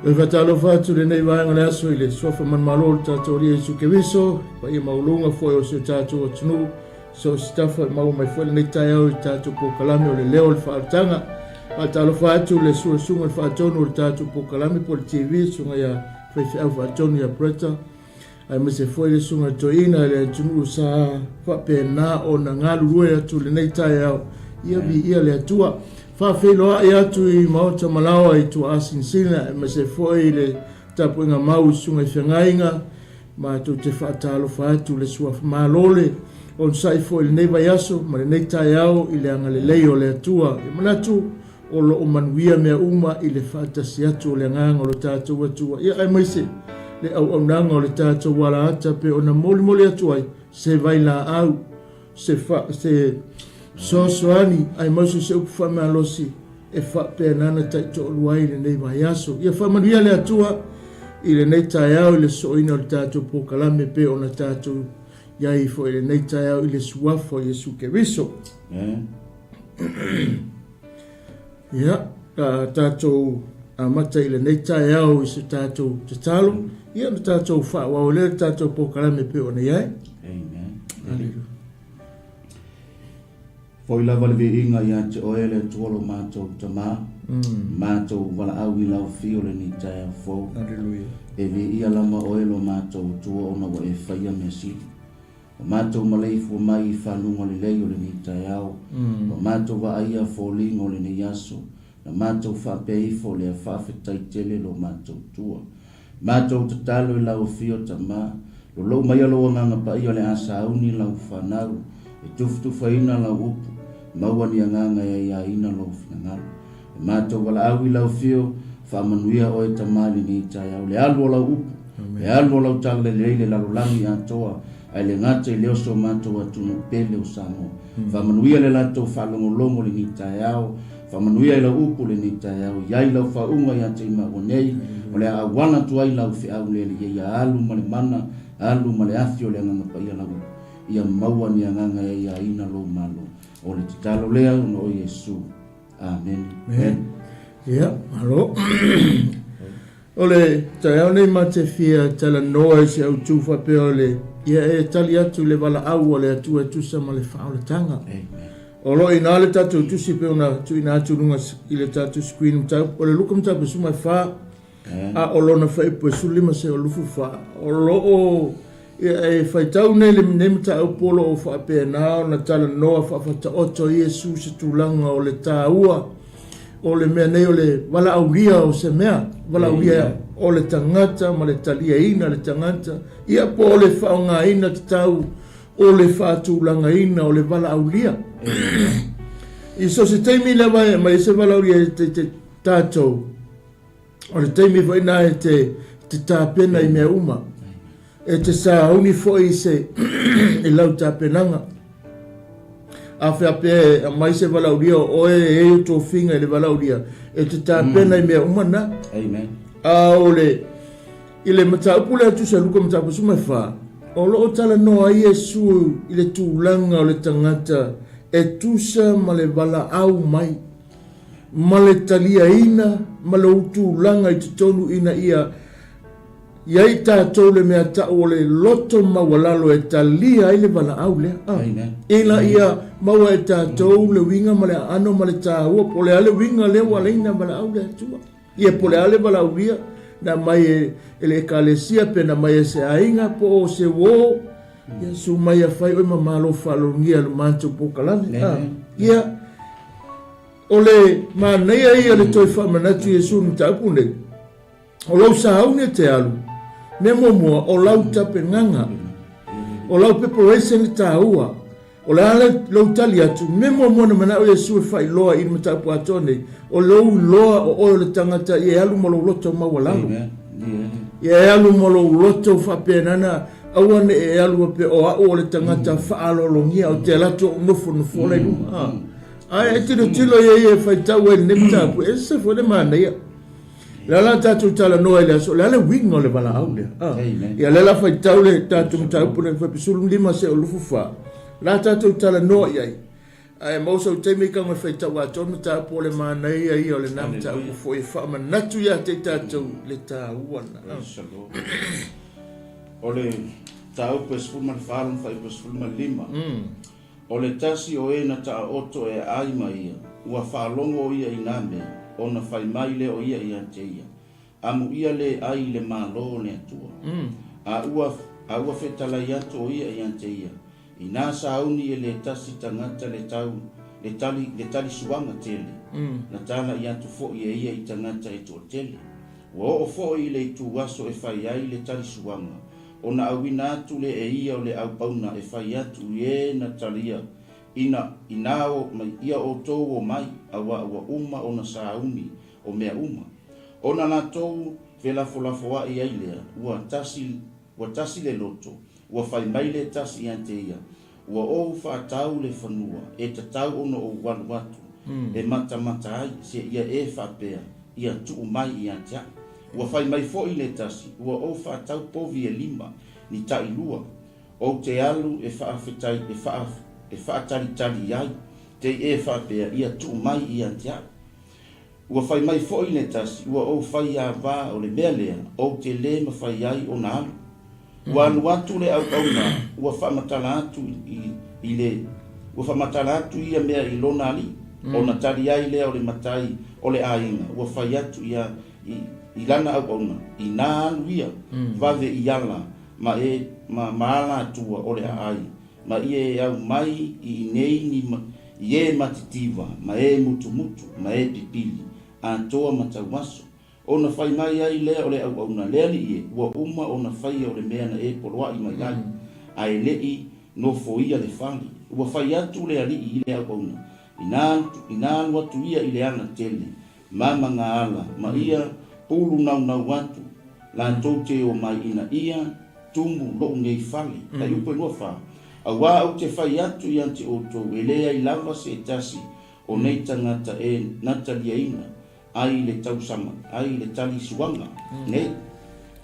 E fatalo fatu le nei vaanga le aso ile sofa man malol tato ria isu keviso pa ia maulunga foi o se tato o tunu so stafa mau mai foi nei tai au tato po kalame o le leo le faatanga fatalo fatu le sunga le faatonu o tato po kalame po le TV sunga ia fefe au faatonu ia preta ai mese foi le sunga toina le tunu sa fa pena o na ngalu rue atu le nei tai au ia vi ia le atua fa felo ia tu I mauta malawa I tu asinsina ma se foi le tapuinga mau sunga whangainga ma tu te whaatalo whaatu le sua malole on sai foi le neiva yaso ma le nei tai au I le anga le leo le atua I manatu o lo o manuia mea uma I le whaatasi atu o le nganga o le tātou atua ia ai maise le au nanga o le tātou wala ata pe o na moli atuai se vai la au se soani ai masu se upu whama alosi e whape nana tai to oluai le nei mai aso. Ia whamaria le atua I le nei tai au I le soina o le tātou pokalame pe o na tātou iai fo I le nei tai au I le suafo Jesu Keriso. Ia, tātou amata I le nei tai au I se tātou te talo. Ia na tātou whawa o le tātou pokalame pe o na iai. Amen. Hallelujah. Foi lava le inga ia te oele tuolo mātou tamā. Mātou wala au I lau fio le ni tae au fau. Hallelujah. E vi ia lama oelo mātou tua ona wa e whaia mea si. O mātou malei fua mai I whanunga le lei o le ni tae au. O mātou wa aia fōlingo le ni yaso. Na mātou whapei fo le a whawhetai tele lo mātou tua. Mātou tatalo I lau fio tamā. Lo lau mai aloa nganga pa ia le asa auni lau whanau. E tuftufa ina lau upu. Maua ni anganga ia ina lo finangalo. E mātou wala au I lau fio, whamanuia o e tamali ni tai au. Le alu o lau upu, le alu o lau tala le leile lalulangi atoa, ai le ngata I leo so mātou atunu pele o samo. Whamanuia le lato whalongolongo le ni tai au, whamanuia I lau upu le ni tai au, iai lau whaunga ia te ima o nei, o le awana tu ai lau fi au le ia alu male mana, alu male athi o le anganga pa ia lau. Ia maua ni anganga ia ina lo malo. O le titalo lea no Yesu. Amen. Amen. Ia, alo. O le taeau nei ma te fia tala noa se au tufa pe o le ia e tali atu le wala au o le atu tusa ma le whao le tanga. Amen. O lo ina le tatu tusi pe ona tu ina atu nunga I le tatu screen mtau. O le luka mtau pe suma wha. A o lo na whai pe sulima se o lufu wha. O lo o e whaitau nei le mnemta au polo o whape nao na tala noa whawhata oto Iesu se tūlanga o le tāua o le mea nei o le wala auria o se mea wala auria o le tangata ma le talia ina le tangata ia po o le whaonga ina te tau o le whatūlanga ina o le wala auria I so se teimi lewa e mai se wala auria te tātou o le teimi whaina e te tāpena I mea uma e te sa uni foi se e lau tapenanga a whea pe mai se walauria o e o tō whinga le walauria e te tapena I mea umana Amen. a ole I le mataupule atu sa luka mataupu suma wha o lo o tala noa Iesu I le tūlanga o le tangata e tusa ma le wala au mai ma le talia ina ma le utūlanga I te tonu ina ia Iai tātou le mea tau o le loto mawalalo e talia I le wala au lea. Ila ia maua e tātou le winga ma le ano ma le tāua. Po le ale winga le waleina ma le au lea tua. Ia po le ale wala au lia. Na mai e le ekalesia pe na mai e se ainga po o se wo. Ia su mai a whai oi mamalo whalongia le manto po kalane. Ia o le manea ia le toi whamanatu Iesu ni taupune. O lau sa haune te alu. Me momoa o lau tape nganga. O lau preparation I tāua. O le ale lau tali atu. Me momoa na mana o Iesu e whai loa I matapu atone. O lau loa o oe le tangata I e alu malo loto mawalalu. I e alu malo loto whapenana. Awane e alu pe o a o le tangata whaalolongia o te lato nofo nofo le luma. Ai e tino tilo e whai tau e nemtapu. E se fo le mana ia. Lala tatu tala noa le aso, lala winga le wala au le. Ia lala fai tau le tatu mtau pune fai pisulum lima se o lufu wha. La tatu tala noa iai. ai mau so te me ka ngoi ta wa tonu ta po le mana ia o le nam ta ku fo e fa manatu ia te tatou le ta uana. Ole tau pesful man falam fai pesful man lima. Ole tasi o e na ta oto e ai mai ia. Ua whaalongo ia i name, o na whai mai le o ia i ante ia. Amu ia le ai le malo le atua. A ua whetalai atu o ia i ante ia. I nā sauni e le tasi tangata le tau, le tali suanga tele. Na tala i atu fo i e ia i tangata e tō tele. Ua o fo i le tu waso e whai ai le tali suanga. O na awina atu le e ia o le au pauna e whai atu e na talia. Ina o mai ia o tō o mai awa uma o na sauni o mea uma. O na na tō velafo a i ailea ua tasi le loto, ua whai mai le tasi ante ia. Ua o whaatau le whanua e ta tau ono o watu e mata ai se ia e whapea ia tuu mai i ante a. Ua whai mai fo i le tasi, ua o whaatau povi e lima ni ta ilua. O te alu e whaafetai e whaatari ai, te e whapea ia tu mai i antia. Ua whai mai fo i le tasi, ua o whai a wā o le mea lea, o te le ma whai ai o na alu. Ua anu atu le au na, ua whamatala atu i le, ua whamatala atu ia mea i lona ali, o na tari ai lea o le matai o le ainga, ua whai atu ia i lana au na, i nā alu ia, vave i ala, ma ala atua o le ai. Ma ie au mai i nei ni ie matitiva, ma e mutu, ma e pipili, a toa mataumaso. O na whai mai ai lea o le au na lea li ie, ua uma o na whai o le mea na e poloa i mai ai, a e lei no foia le whali. Ua whai atu lea li i le au na, ina anu atu ia i le ana tele, mama ngā ala, ma ia pulu nau atu, la tote o mai ina ia, tumbu lo ngei whali, ta upe lua wha. Awa au te whai atu i ante oto, e lea i lava se tasi o nei tangata e natalia ina, ai le tausama, ai le tali suanga. Nei?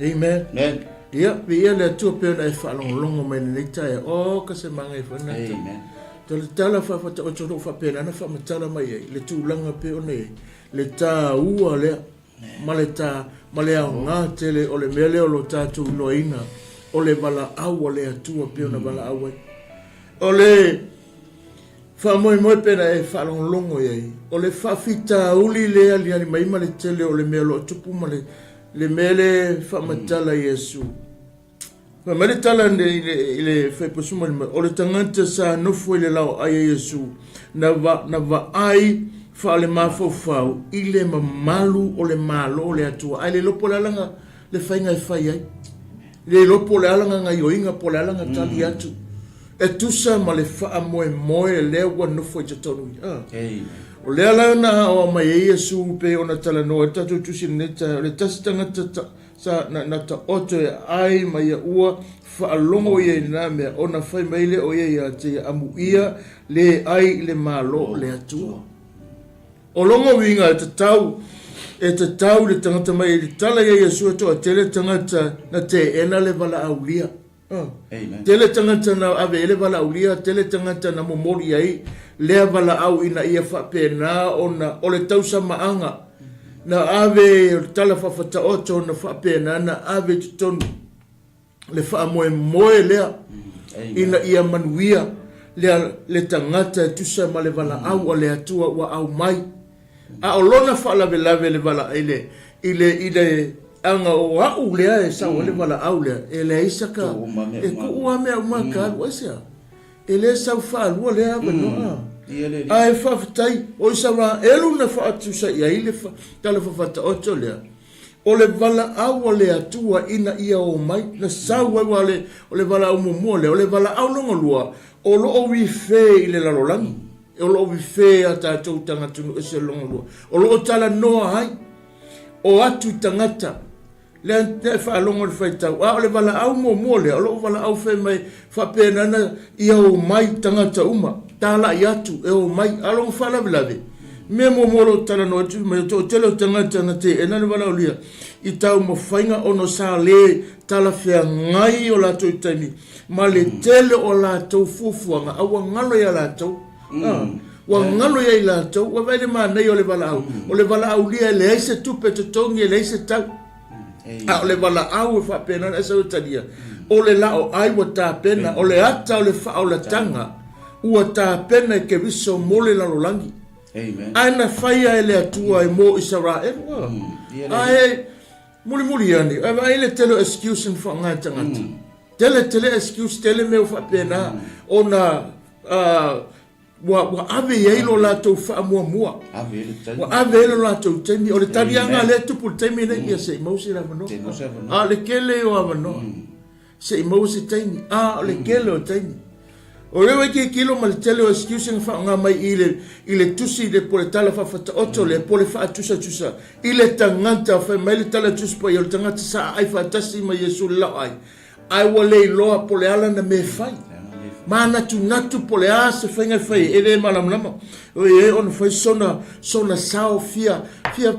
Amen. Amen. Ia, ia le atua pēna e whaalongolongo mai nei tae, o ka se manga e whanata. Amen. To le tala whawhata o toro whapēna, ana whamatala mai ei, le tūlanga pe o nei, le tā ua lea, ma le au ngā tele o le mele o lo tātou loina, o le wala au o le atua pe o na wala au ei. O le whamoe pena e whalonglongo ei. O le whawhita uli lea li ani maima le tele o le mea lo tupu ma le mele whamatala Yesu. Whamere tala i le whaipasuma o le tanganta sa nofo i le lau ai Yesu. Na wa ai whaale mawhau i le mamalu o le malo o le atua. Ai le lopo le alanga le whainga e whai ai. Le lopo le alanga ngai oinga po le alanga tali atu. E tusa ma le wha moe lea ua nofo i tatonu. O lea lau na o mai e Yesu pe o na tala noa. E tatu tusi neta, le tasi tangata sa na ta oto e ai mai a ua whaalongo i e nā mea. O na whai maile o ia ia te amu ia le ai le malo le atua. O longo winga e te tau le tangata mai le tala ia Yesu ato a tele tangata na te ena le wala aulia. Tele tangata na ave ele wala aulia, tele tangata na momori ai, lea wala au ina ia whapena o le tausa maanga. Na ave tala whawhata oto na whapena, na ave tutonu le whaamoe lea, ina ia manuia, le tangata tusa ma le wala au a le atua wa au mai. A o lona whaalawe lawe le wala ile anga o au lea e sa o le wala au lea e le isaka e ku ua mea umaka alu asea e le sa whaalua lea wanoa a e whawhitai o isa ra elu na whaatusa ia ile tala whawhata oto lea o le wala au o le atua ina ia o mai na sau au o le wala au mumua lea o le wala au longa lua o lo o wife i le lalolangi o lo o wife a tātou tangatunu e se longa lua o lo o tala noa hai o atu tangata le fa longo le faita o le wala au mo le o wala au fe mai fa pena na ia o mai tangata uma tala iatu e o mai alo fa la blave me mo lo tala no tu me to tele tangata na te ena le wala olia i tau mo fainga ono sa le tala fe ngai o la to tani ma le tele o la to fufuanga au ngalo ya la to Wa ngalo ia ila tau, wa vai le manei o le vala au. O le vala au lia le aise tupe totongi le aise tau. A o le vala au e wha pena na esa utalia. O le lao ai wa tā pena, o le ata o le wha o la tanga. Ua tā pena e ke viso mole lalolangi. Aina whaia e le atua e mo Israel. Ai, muli ani. Ai le telo excuse in wha tangata. Tele excuse, tele meo wha pena. O na... wa ave ye lo la to fa mua wa ave lo la to temi o le tarianga le tupu temi ne ia se mo si la no a le kele o ava no se mo si temi a le kele o temi o le ke kilo mal tele o excuse fa nga mai ile tusi de por tala fa fa otto le por fa tusa ile tanganta fa mai le tala tusi po yo tangata sa ai fa tasi mai yesu la ai wa le lo po le ala na me fai mana tu natu pole a se fenga fai ele malamlama o e on fai sona sao fia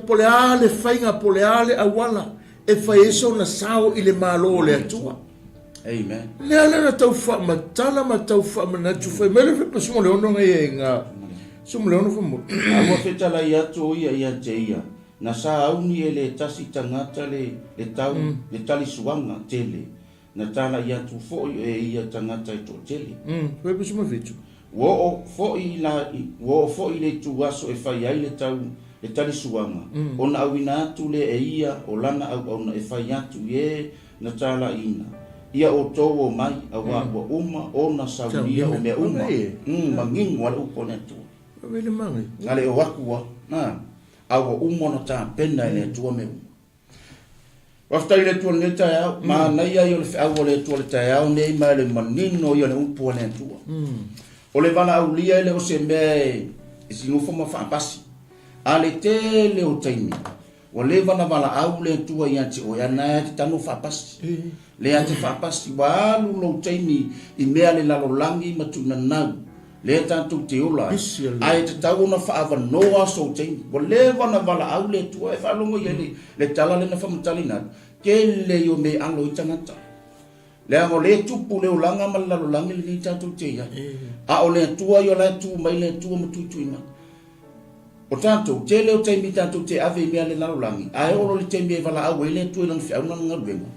pole a le fainga pole a le awala e fai sona sao ile malo le atua amen le ala na tau fa matala ma tau fa na tu fai mele fe pasmo le ono ngai nga sum le ono fumo a mo feta la ia to ia jeia na sa auni ele tasi tangata le tau le tali suanga tele na tala ia tu fo ia tangata to tele foi por cima vídeo wo fo i le tu aso e fai ai le tau le tali suanga ona awina tu le ia o lana au ona e fai atu ye na tala ina ia o to o mai awa uma ona saunia o me uma mangin wala upone tu vele mangi ngale o wakua na awa uma na ta pena le tu me Waftai le tua neta ya, ma na ia yo le fa'awa le tua le tae nei ma le manino yo le upo le tua. O le wana au lia le o se me isi ngufo ma whaapasi. A le te le o taimi. O le wana wala au le tua ia te o ia na te tano whaapasi. Le a te whaapasi wa alu lo taimi i mea le lalolangi matuna nau. Le tātou te ola. Ai te tau na whaava noa so taimi. O le wana wala au le tua e whalongo ia le tala le na whamatali nā. Ke le yo me alo i tangata. Le ango le tupu le ulanga ma lalolangi le ni tātou te ia. A o le tua yo la tu mai le tua matuitui ma. O tātou, te leo taimi tātou te ave mea le lalolangi. Ai oro le taimi e wala au e le tua i lang whiauna nga ruenga.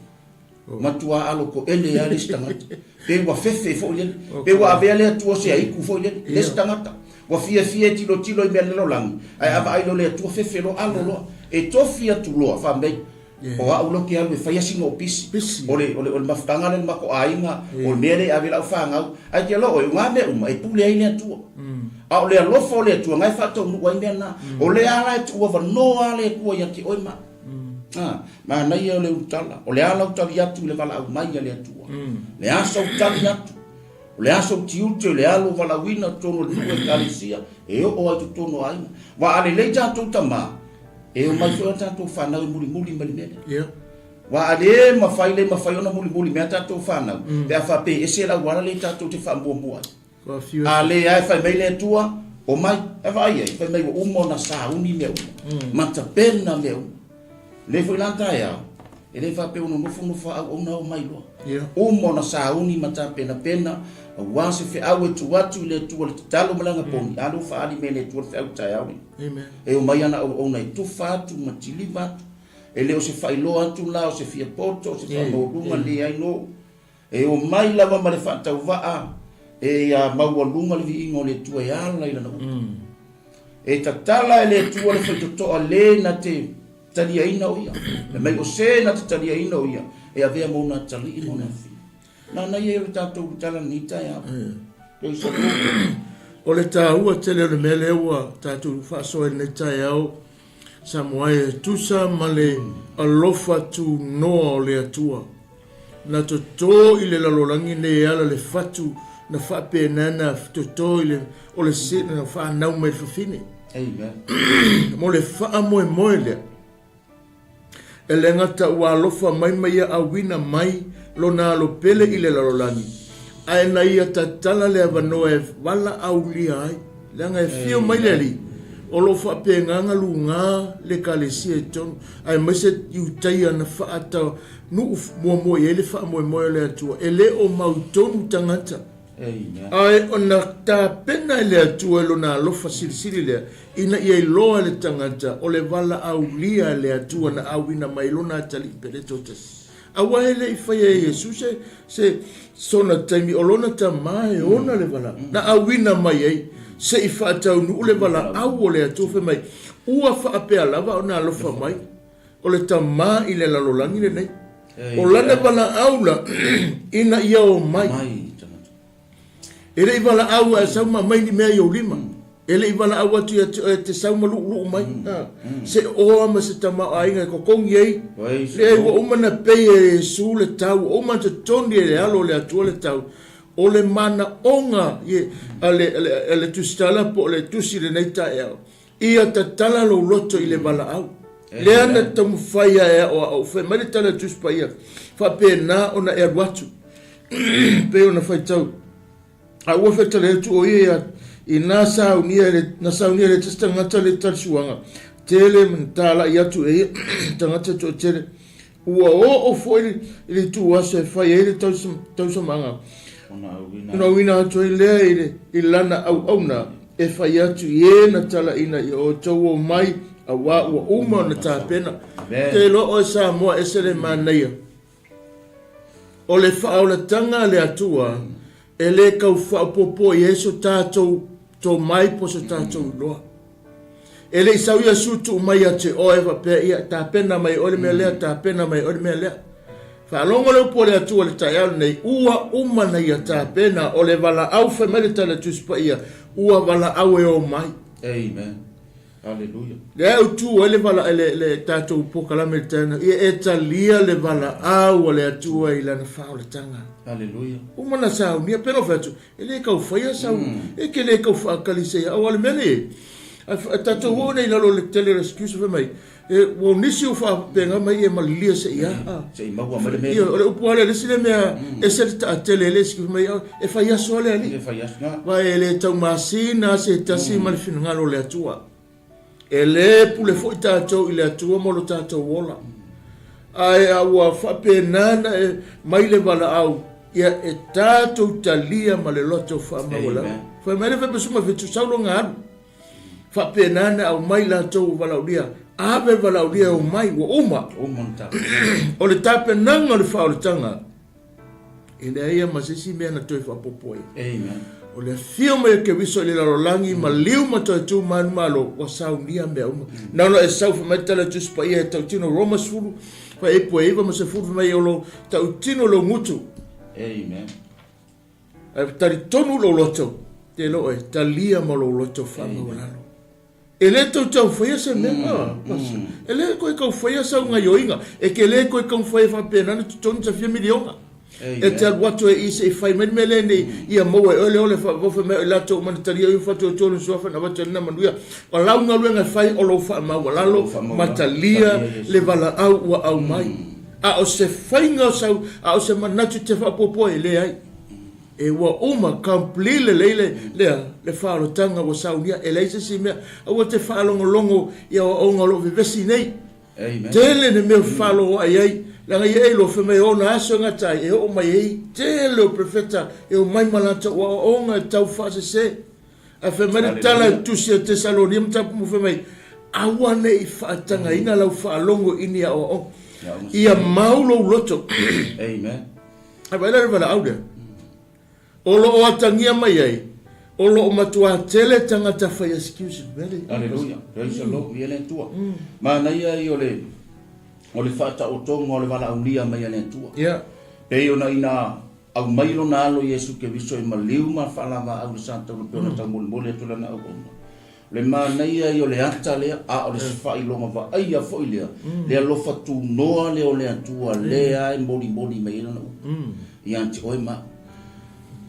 Matua alo ko ele ya le stangata. Pe wa fefe fo ile. Pe wa ave le tua se ai ku fo ile le stangata. Wa fia tilo i mea le lalolangi. Ai ava ai lo le tua fefe lo alo lo. E tofia tu lo fa mbei. O a ulo ke alu fa yasingo opisi. Ole mafutanga le mako ainga. O mere ave la fanga. Ai ke lo o ngame e pule ai le tua. A ole lo fo le tua ngai fa to nu wa mena. Ole ala tu wa no ale ku ya ki oima. Ma na ia le utala. O le ala utala yatu le vala au mai le atua. Le asa utala yatu. O le asa utiute le alo vala wina tono le kalisia. E o ai tono ai. Wa ale le jato tama. E o mai fo tato fana muli malimele. Wa ale mafai ona muli me tato fana. Pe afa pe ese la wala le tato te fa mboa. Ale ai fa mai le tua. O mai e vai ai fa mai o umo na sa uni meu. Mata pena meu. Le foi lanta ya. Ele fa pe uno no fa ona o mai lo. O mo na sa uni mata pena wa se fe awe tu watu le tu le talo malanga poni. Alo fa ali mele tu fe au tai awe. Amen. E o mai ana ona tu fa tu matiliva. Ele o se fa ilo atu la o se fia poto se fa mo lunga le ai no. E o mai lava male fa tau va e ya maua lunga le vi ngole tu e ala ila no. E tatala ele tu le fa to ale na te talia ina oia. E mai o se na te talia ina oia. E avea mona tali ina na fi. Na ia o tātou tala nita ya. O le tāua tele le mele ua tātou whaasoe nita ya o Samoae tusa ma le alofa tu noa o le atua. Na to i le lalolangi ne ala le fatu na whape nana to i le o le sena na whanau mai whawhine. Amen. Mo le wha moe lea. E le ngata ua alofa mai a wina mai lo na lo pele i le lalolangi. Ai na ia tatala le avanoa e wala au lia ai. Langa e fio mai le li. O lo whape nganga lunga le kalesia e tonu. Ai maise iu taia na whaata nu mua e le wha moe le atua. E le o mau tonu tangata. Ai ona tapena le atua lona alofa silisili lea ina ia iloa le tangata o le vala aulia le atua na awina mai lona atali pele totas. Awa ele i whaia Yesu se sona taimi o lona ta mai ona le vala na awina mai ei se i whaatau nu le vala au o le atua wha mai ua whaapea lava o na alofa mai o le ta mai i le lalolangi le nei o lana vala aula ina ia o mai ele i vala au a sauma mai ni mea iau lima. Ele i vala au atu te sauma luu mai. Se oa ma se tama ainga ko kongi ei. Le wa umana pei e su le tau. Oma te tondi e le alo le atua le tau. O le mana onga le tustala po le tusi le neita e au. Ia ta tala lo loto i le vala au. Le ana tamu whaia e au. Whai mare tala tuspa ia. Wha pe na ona e watu. Pe ona whai tau. A ua whetare tu o ia i nā saunia le tangata le tarsuanga. Tele mantala i atu e tangata to tere. Ua o fwoi ili tu asa e whai e le tausamanga. Una wina atu e lea i lana au na e whai atu i e na tala ina i o tau o mai a ua uma na tāpena. Te lo o e sa moa e sere māneia. O le whao le tanga le atua. Ele kau whaapopo i eso tātou tō mai po so tātou loa. Ele isau ia sutu mai a te oe whapea ia tāpena mai ore mea lea, tāpena mai ore mea lea. Whaalongo leo po le atua le tai au nei, ua umana ia tāpena o le wala au whamere tala tuspa ia, ua wala au e o mai. Amen. Hallelujah. Le au tu ele wala le tātou pokalame tana, ia e talia le wala au o le atua i lana whao le tanga. Hallelujah. Umana sau nia peno fatu. Ele kau whaia sau. E ke le kau whaakalise au ale mene. Tatou ho nei lalo le tele rescuse fa mai. E wo nisi o whaapenga mai e malilia se ia. Se i maua male mea. Ia ole upu ale lesi le mea e se ta tele le ski fa mai e whaia so ale ali. E whaia so. Wa ele tau masina se tasi malifinu ngalo le atua. Ele pule fo tatou i le atua mo lo tatou wola. Ai aua whapenana e mai le wala au. Ia e tātou talia ma le loto whaamawala. Whai mere whapesuma whetu saulo ngā aru. Whapenana au mai lātou walaulia. Awe walaulia o mai wa uma. O le tāpenanga le whaoletanga. E le aia masisi mea na toi whapopoi. Amen. O le fio mai ke wiso le larolangi ma liu ma toi tū manu malo wa saunia mea uma. Nauna e sau whamaitala tuspa ia e tau tino Roma sfuru. Whai e pua iwa ma se furu mai o lo tau tino lo ngutu. Amen. Tari tonu lo loto. Te lo e talia ma lo loto whama walano. E le tau tau whaia sa mea. E le koe kau whaia sa unga yoinga. E ke le koe kau whaia whapenana tu tonu sa 4 milionga. E te alwato e ise e whai mene mele ne ia maua e ole whawawha mea e lato o manataria i whatu o tonu suafa na wata lina manuia. O launga luenga whai o lo whaama walalo matalia le vala au wa au mai. A o se whainga sau, a o se manatu te whapopo e le ai. E wa uma kamplile leile lea le whaarotanga wa saunia e leise si mea. A wa te whaalongolongo ia o onga lo vivesi nei. Tele ne mea whaalo ai ai. Langa i e lo wheme o na aso ngatai e o mai ei. Tele o profeta e o mai malata wa o onga e tau whaase se. A whemere tala tusi a Tesalonia mtapu mu whemei. Awa ne i whaatanga ina lau whaalongo ini a o onga. Ia maulo loto. Amen. Ai la vala aude. Olo o atangia mai ai. Olo o matua tele tangata whai excuse. Hallelujah. Praise the Lord. Ia le tua. Ma na ia i ole whata o tonga o le wala aulia mai le tua. Ia. Pei ona ina au mailo na alo Yesu ke viso i maliu ma whalama au le santa o peona tau mole tula na au ona. Le mana ia i o le ata lea, a o le sifai longa wa aia foi lea. Lea lofa tu noa lea o lea tua lea e mori me ina na u. I anti oi ma.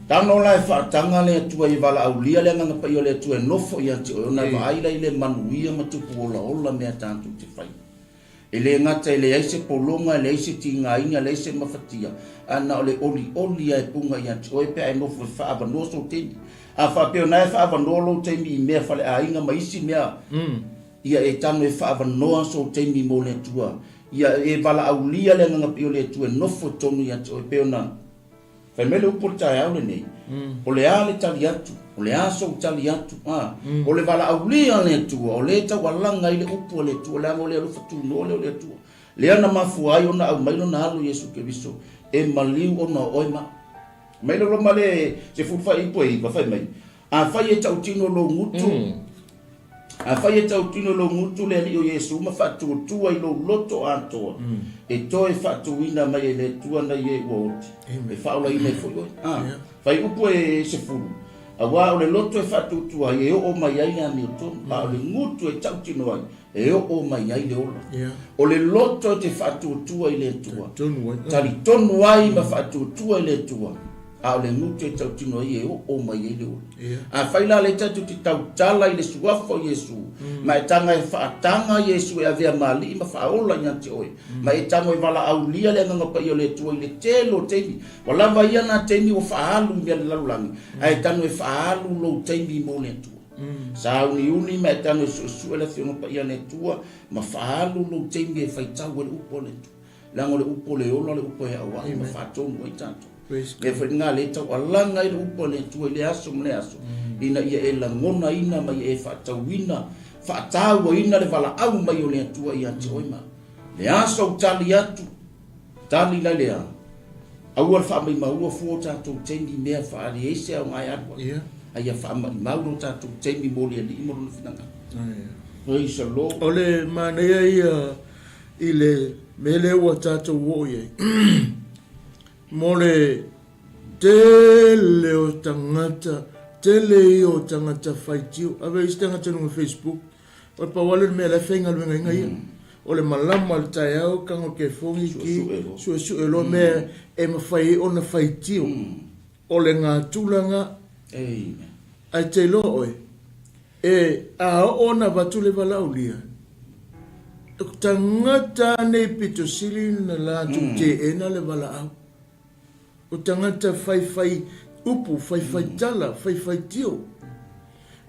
Tano la e whaatanga lea tua i wala au lia lea nganga pa i o lea tua e nofo i anti oi. Ona wa aila i le manuia matupu ola mea tantu te whai. E le ngata e le aise polonga, e le aise tinga inga, e le aise mafatia. Ana o le oli e punga i anti oi pea e nofo e whaaba noso teni. A whapeo nai whaavandolo teimi i mea whale a inga maisi mea. Ia e tano e whaavanoa so teimi mo le tua. Ia e wala au lia le nganga pio le tua nofo tonu i ati o e peo na Fai mele upo le tae au le nei. O le a le tali atu. O le a so tali atu. O le vala aulia le atua. O le tau alanga i le upo le atua. Le amo le alufa tunu o le atua. Le ana mafu ai ona au mailo na alu Yesu Keriso. E maliu ona oima. Mailo lo male se fufa ipo e fai mai. A fai e tau tino lo ngutu. A fai e tau tino lo ngutu le ali o Yesu ma fatu tua i lo loto atoa. E toe fatu ina mai le tua na ye woti. E faula ina e foi. Fai upo e se fulu. A wa o le loto e fatu tua e o mai ai na ni to. Ma o le ngutu e tau tino ai. E o mai ai le ola. O le loto te fatu tua i le tua. Tali tonu ai ma fatu tua i le tua. A le ngutu e tau tino ai e o mai ai le ola. A faila le tatu te tau tala i le suafo Yesu. Ma e tanga e whaatanga Yesu e avea mali ma whaola nyanti oi. Ma e tanga e wala aulia le nganga pa i o le tua i le telo teimi. Walava ia na teimi o whaalu mea le lalulangi. A e tanga e whaalu lo teimi mo le tua. Sa uni ma e tanga e susu e le thiono pa i a le tua. Ma whaalu lo teimi e whaitau e le upo le tua. Lango le upo le ola le upo e awai ma whaatonu i tanto. E whainga le tau alanga i le upo le tua i le aso mle aso. Ina ia e la ngona ina mai e whaatau ina. Whaatau ina le wala au mai o le atua i ati oima. Le aso tali atu. Tali la lea. Au al wha mai maua fuo tātou teimi mea whaari eise au ngai atua. Aia wha mai mauro tātou teimi mori ali i moro na whinanga. Praise the Lord. Ole manea ia i le mele ua tātou woye. Mole tele o tangata, tele o tangata whaitiu. Awe isi tangata nunga Facebook. O pa wale mea la whainga luenga inga ia. O le malama le tai au, kango ke fongi ki, su e lo mea e mawhai o na whaitiu. O le ngā tūlanga, ai te lo oe. E a o na watu le walaulia. Tangata nei pito sili na la tu te ena le wala au. O tangata whai upu, whai tala, whai tio.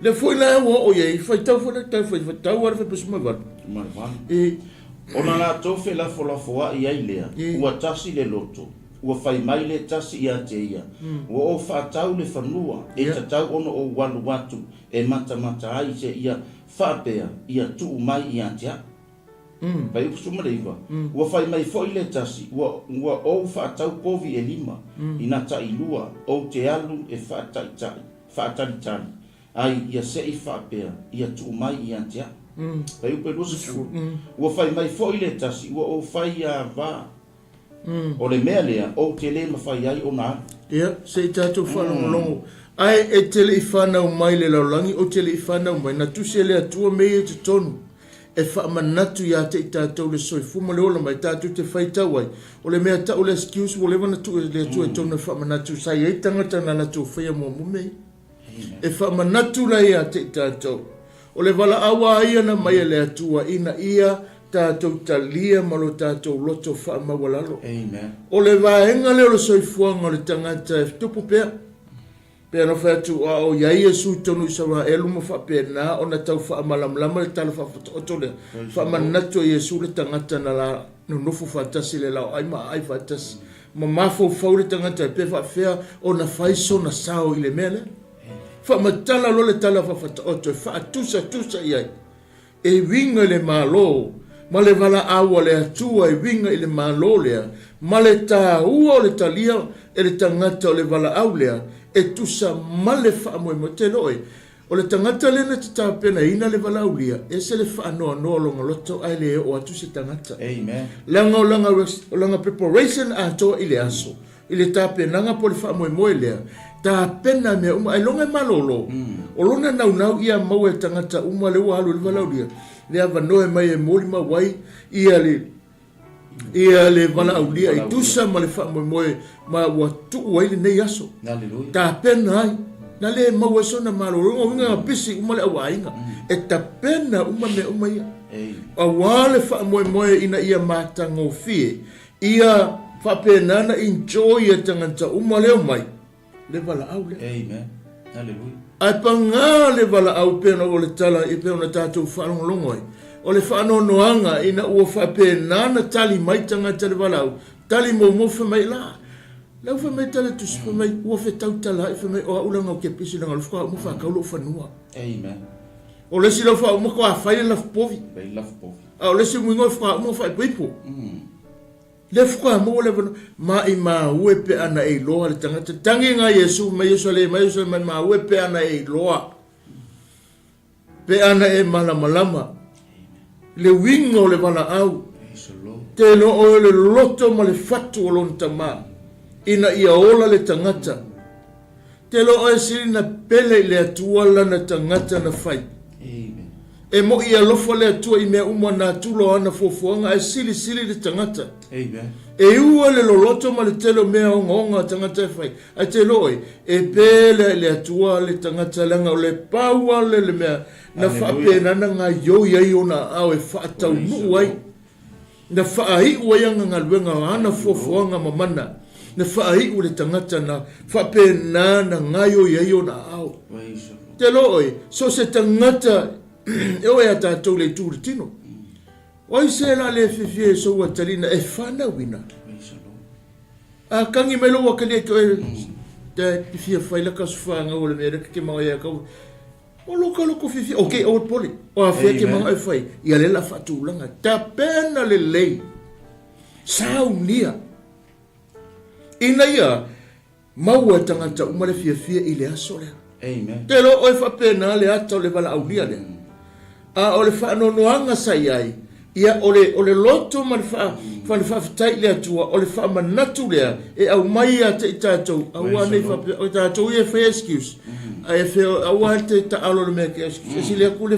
Le foi la o ye, whai tau whai tau ar whai pasuma wala. Ona la tofe la foa i ai lea. Ua tasi le loto. Ua whai mai le tasi i a te ia. Ua o whatau le whanua. E tatau ono o walu watu. E mata ai se ia whapea. Ia tuu mai i a te a. Pai upu suma reiwa. Ua whai mai foi le tasi. Ua o whatau povi e lima. Ina ta ilua. O te alu e whatari tani. Ai ia se i whapea. Ia tuu mai i a te a. Pai upu e lusa fu. Ua whai mai foi le tasi. Ua o whai a vā. O le mea lea. O te le ma whai ai o nā. Ia, se i tātou whanongo. Ai e tele i whanau mai le laulangi. O tele i whanau mai. Na tuse le atua mei e te tonu. E whaamanatu ia te i tātou le soifuma le ola mai tātou te whaitau ai. O le mea tau le excuse o le wana tu le atua e tonu e whaamanatu. Sai e tangata na la tau whaia mua mumei. E whaamanatu la ia te i tātou. O le wala awa ia na mai le atua ina ia tātou talia malo tātou loto whaamawalalo. O le vaenga leo le soifuanga le tangata e tupu pea. Pea no whatu o iai e su tonu isawa e luma whapea nā o na tau whaamalamlama le tala whaoto le whaamanatu e Yesu le tangata na la nufu whatasi le lau ai ma ai whatasi. Ma mafo whau le tangata e pe whawhea o na whaiso na sao i le mele. Whaamatala lo le tala whaoto e whaatusa iai. E winga le malo. Ma le wala awa le atua e winga i le malo lea. Ma le tā ua o le talia e le tangata o le wala au lea. E tusa male whaamoe mo te loe. O le tangata lena te tāpena ina le wala au lia. E se le whaanoa noa longa loto ai le o atu se tangata. Langa o langa preparation a toa i le aso. I le tāpenanga po le whaamoe moe lea. Tāpena mea ai longa malolo. O lona nau ia mau e tangata le walu le wala au lia. Le ava noe mai e mori ma wai ia le wala au lia i tusa ma le whaamoe moe ma watu wai le nei aso. Ta pena ai. Na le mau e sona malolo. O winga pisi le au ainga. E ta pena me ia. A wale whaamoe moe ina ia mātango fie. Ia whapenana enjoy e tangata le mai. Le wala au le. Amen. Hallelujah. Ai panga le wala au pena o le tala i pena tātou whaanongolongo ai. O le whaanonoanga ina ua whapenana tali mai tangata le wala au. Tali mo mofa mai la. lau fa mai tala tu fa mai ua fe tau tala fa mai o ula ngau ke pisi langa lu fa mo fa ka lu fa nua Amen. o le si lo fa mo ko a fa le povi They love both. o le si mo ngo fa mo fa pipo le fa mo le ma I ma ue pe ana e loa le tangata tangi nga Yesu mai Yesu le mai Yesu mai ma ue pe ana e loa pe ana e malama le wingo le vala au Praise the Lord. te no o le loto ma le fatu o lon tama ina ia ola le tangata te lo o siri na pele le atua lana tangata na fai Amen. e mo ia lofo le atua I mea umwa na tulo ana fofuanga e sili le tangata Amen. e ua le loloto ma le telo mea onga tangata e fai a te loi e pele le atua le tangata langa o le paua le mea na whape nana ngā yo iai o na au e whaatau nuu ai na whaahi ua ianga ngā luenga ana fofuanga mamana na whaahi ua le tangata na whape nana ngā yo iai o na au Praise the Lord. te loi so se tangata e oe a tātou le tūre tino oi se la le whiwhie so ua talina e whana wina Praise the Lord. a kangi melo wa kale ko te whiwhie whailaka suwhanga o le mea reka ke mawa ea kau o loka loko whiwhie ok o poli o a whia ke mawa e whai ia le la whatulanga ta pena le lei sao nia ina ia maua tangata umare whiwhie I le aso lea Amen. te lo oi whapena le ata o le wala au lia lea a o le whaanonoanga sai ai ia o le loto ma le whaafitai le atua o le whaamanatu lea e au mai a te I tātou au ane o tātou I e whai excuse a e whai au ane te taalo le mea ke excuse e si lea ku le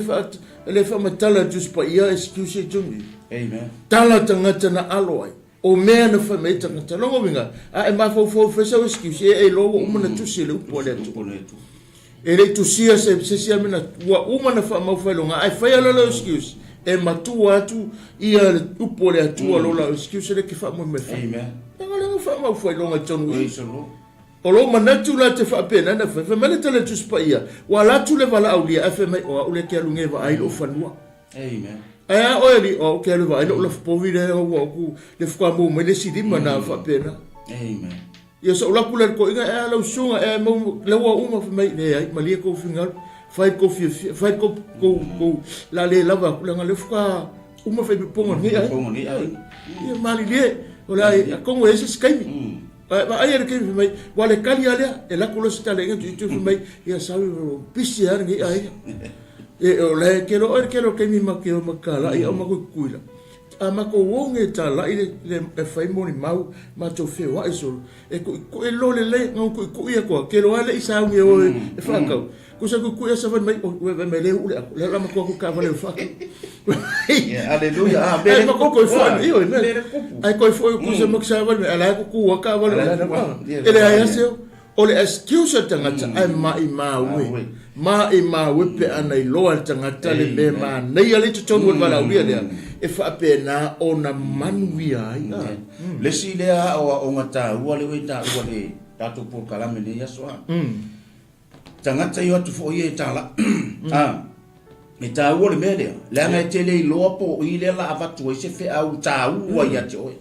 whaamatala just pa ia excuse e tungi Amen. tala tangata na alo ai o mea na whamei tangata longo winga a e mawhau whesau excuse e logo umana tusi le upo le atu Poletu. e le tusia se sia mena wa umana whamau whailonga ai whai alala excuse e matua atu ia le upo le atua lola excuse le ki whamau me whai Amen. tanga le whamau whailonga tonu i Praise the Lord. o lo manatu la te whapena na whamele tala tuspa ia wa latu le wala au lia e whamei o ule kia lunge wa ai lo whanua Amen. Aya oe li o ke le vai no la povi le o ku le fka mo me le sidima na fa pena. Amen. Ia so la kula ko inga e la sunga e mo le wa uma fa mai le ai malia ko fingal fai ko la le lava kula nga le fka uma fa bi pongo ni ai. Pongo ni ai. Ia mali le o la ia kongo ese skaimi. Ai era ke mai wale kali ale e la kula sta le nga tu mai ia sa pisi ar ni ai. E o le kero ke mi makeo makala ia o mako kuila a mako wonge ta la le fai moni mau ma to fe wa iso e ko e lo le ngau ko ia ko kero ale isa nge o e fa ka ko sa ko ia sa van mai o we me le ule le la mako ko ka vale fa Hallelujah. ai mako ko fa io me ai ko fo ko sa mako sa van me ala ko ka vale ele ai aseo o le excuse tangata ai mai mawe pe ana I loa tangata le me ma nei ale tonu wala uria le e fa pena ona manuia ai Le si le a o ngata ua le wei ta ua le tatu po kalame le ya soa. Tangata yo atu fo ye tala. E ta ua le mele. Le anga e tele I loa po I le la avatu e se fe au ta ua ya te oe.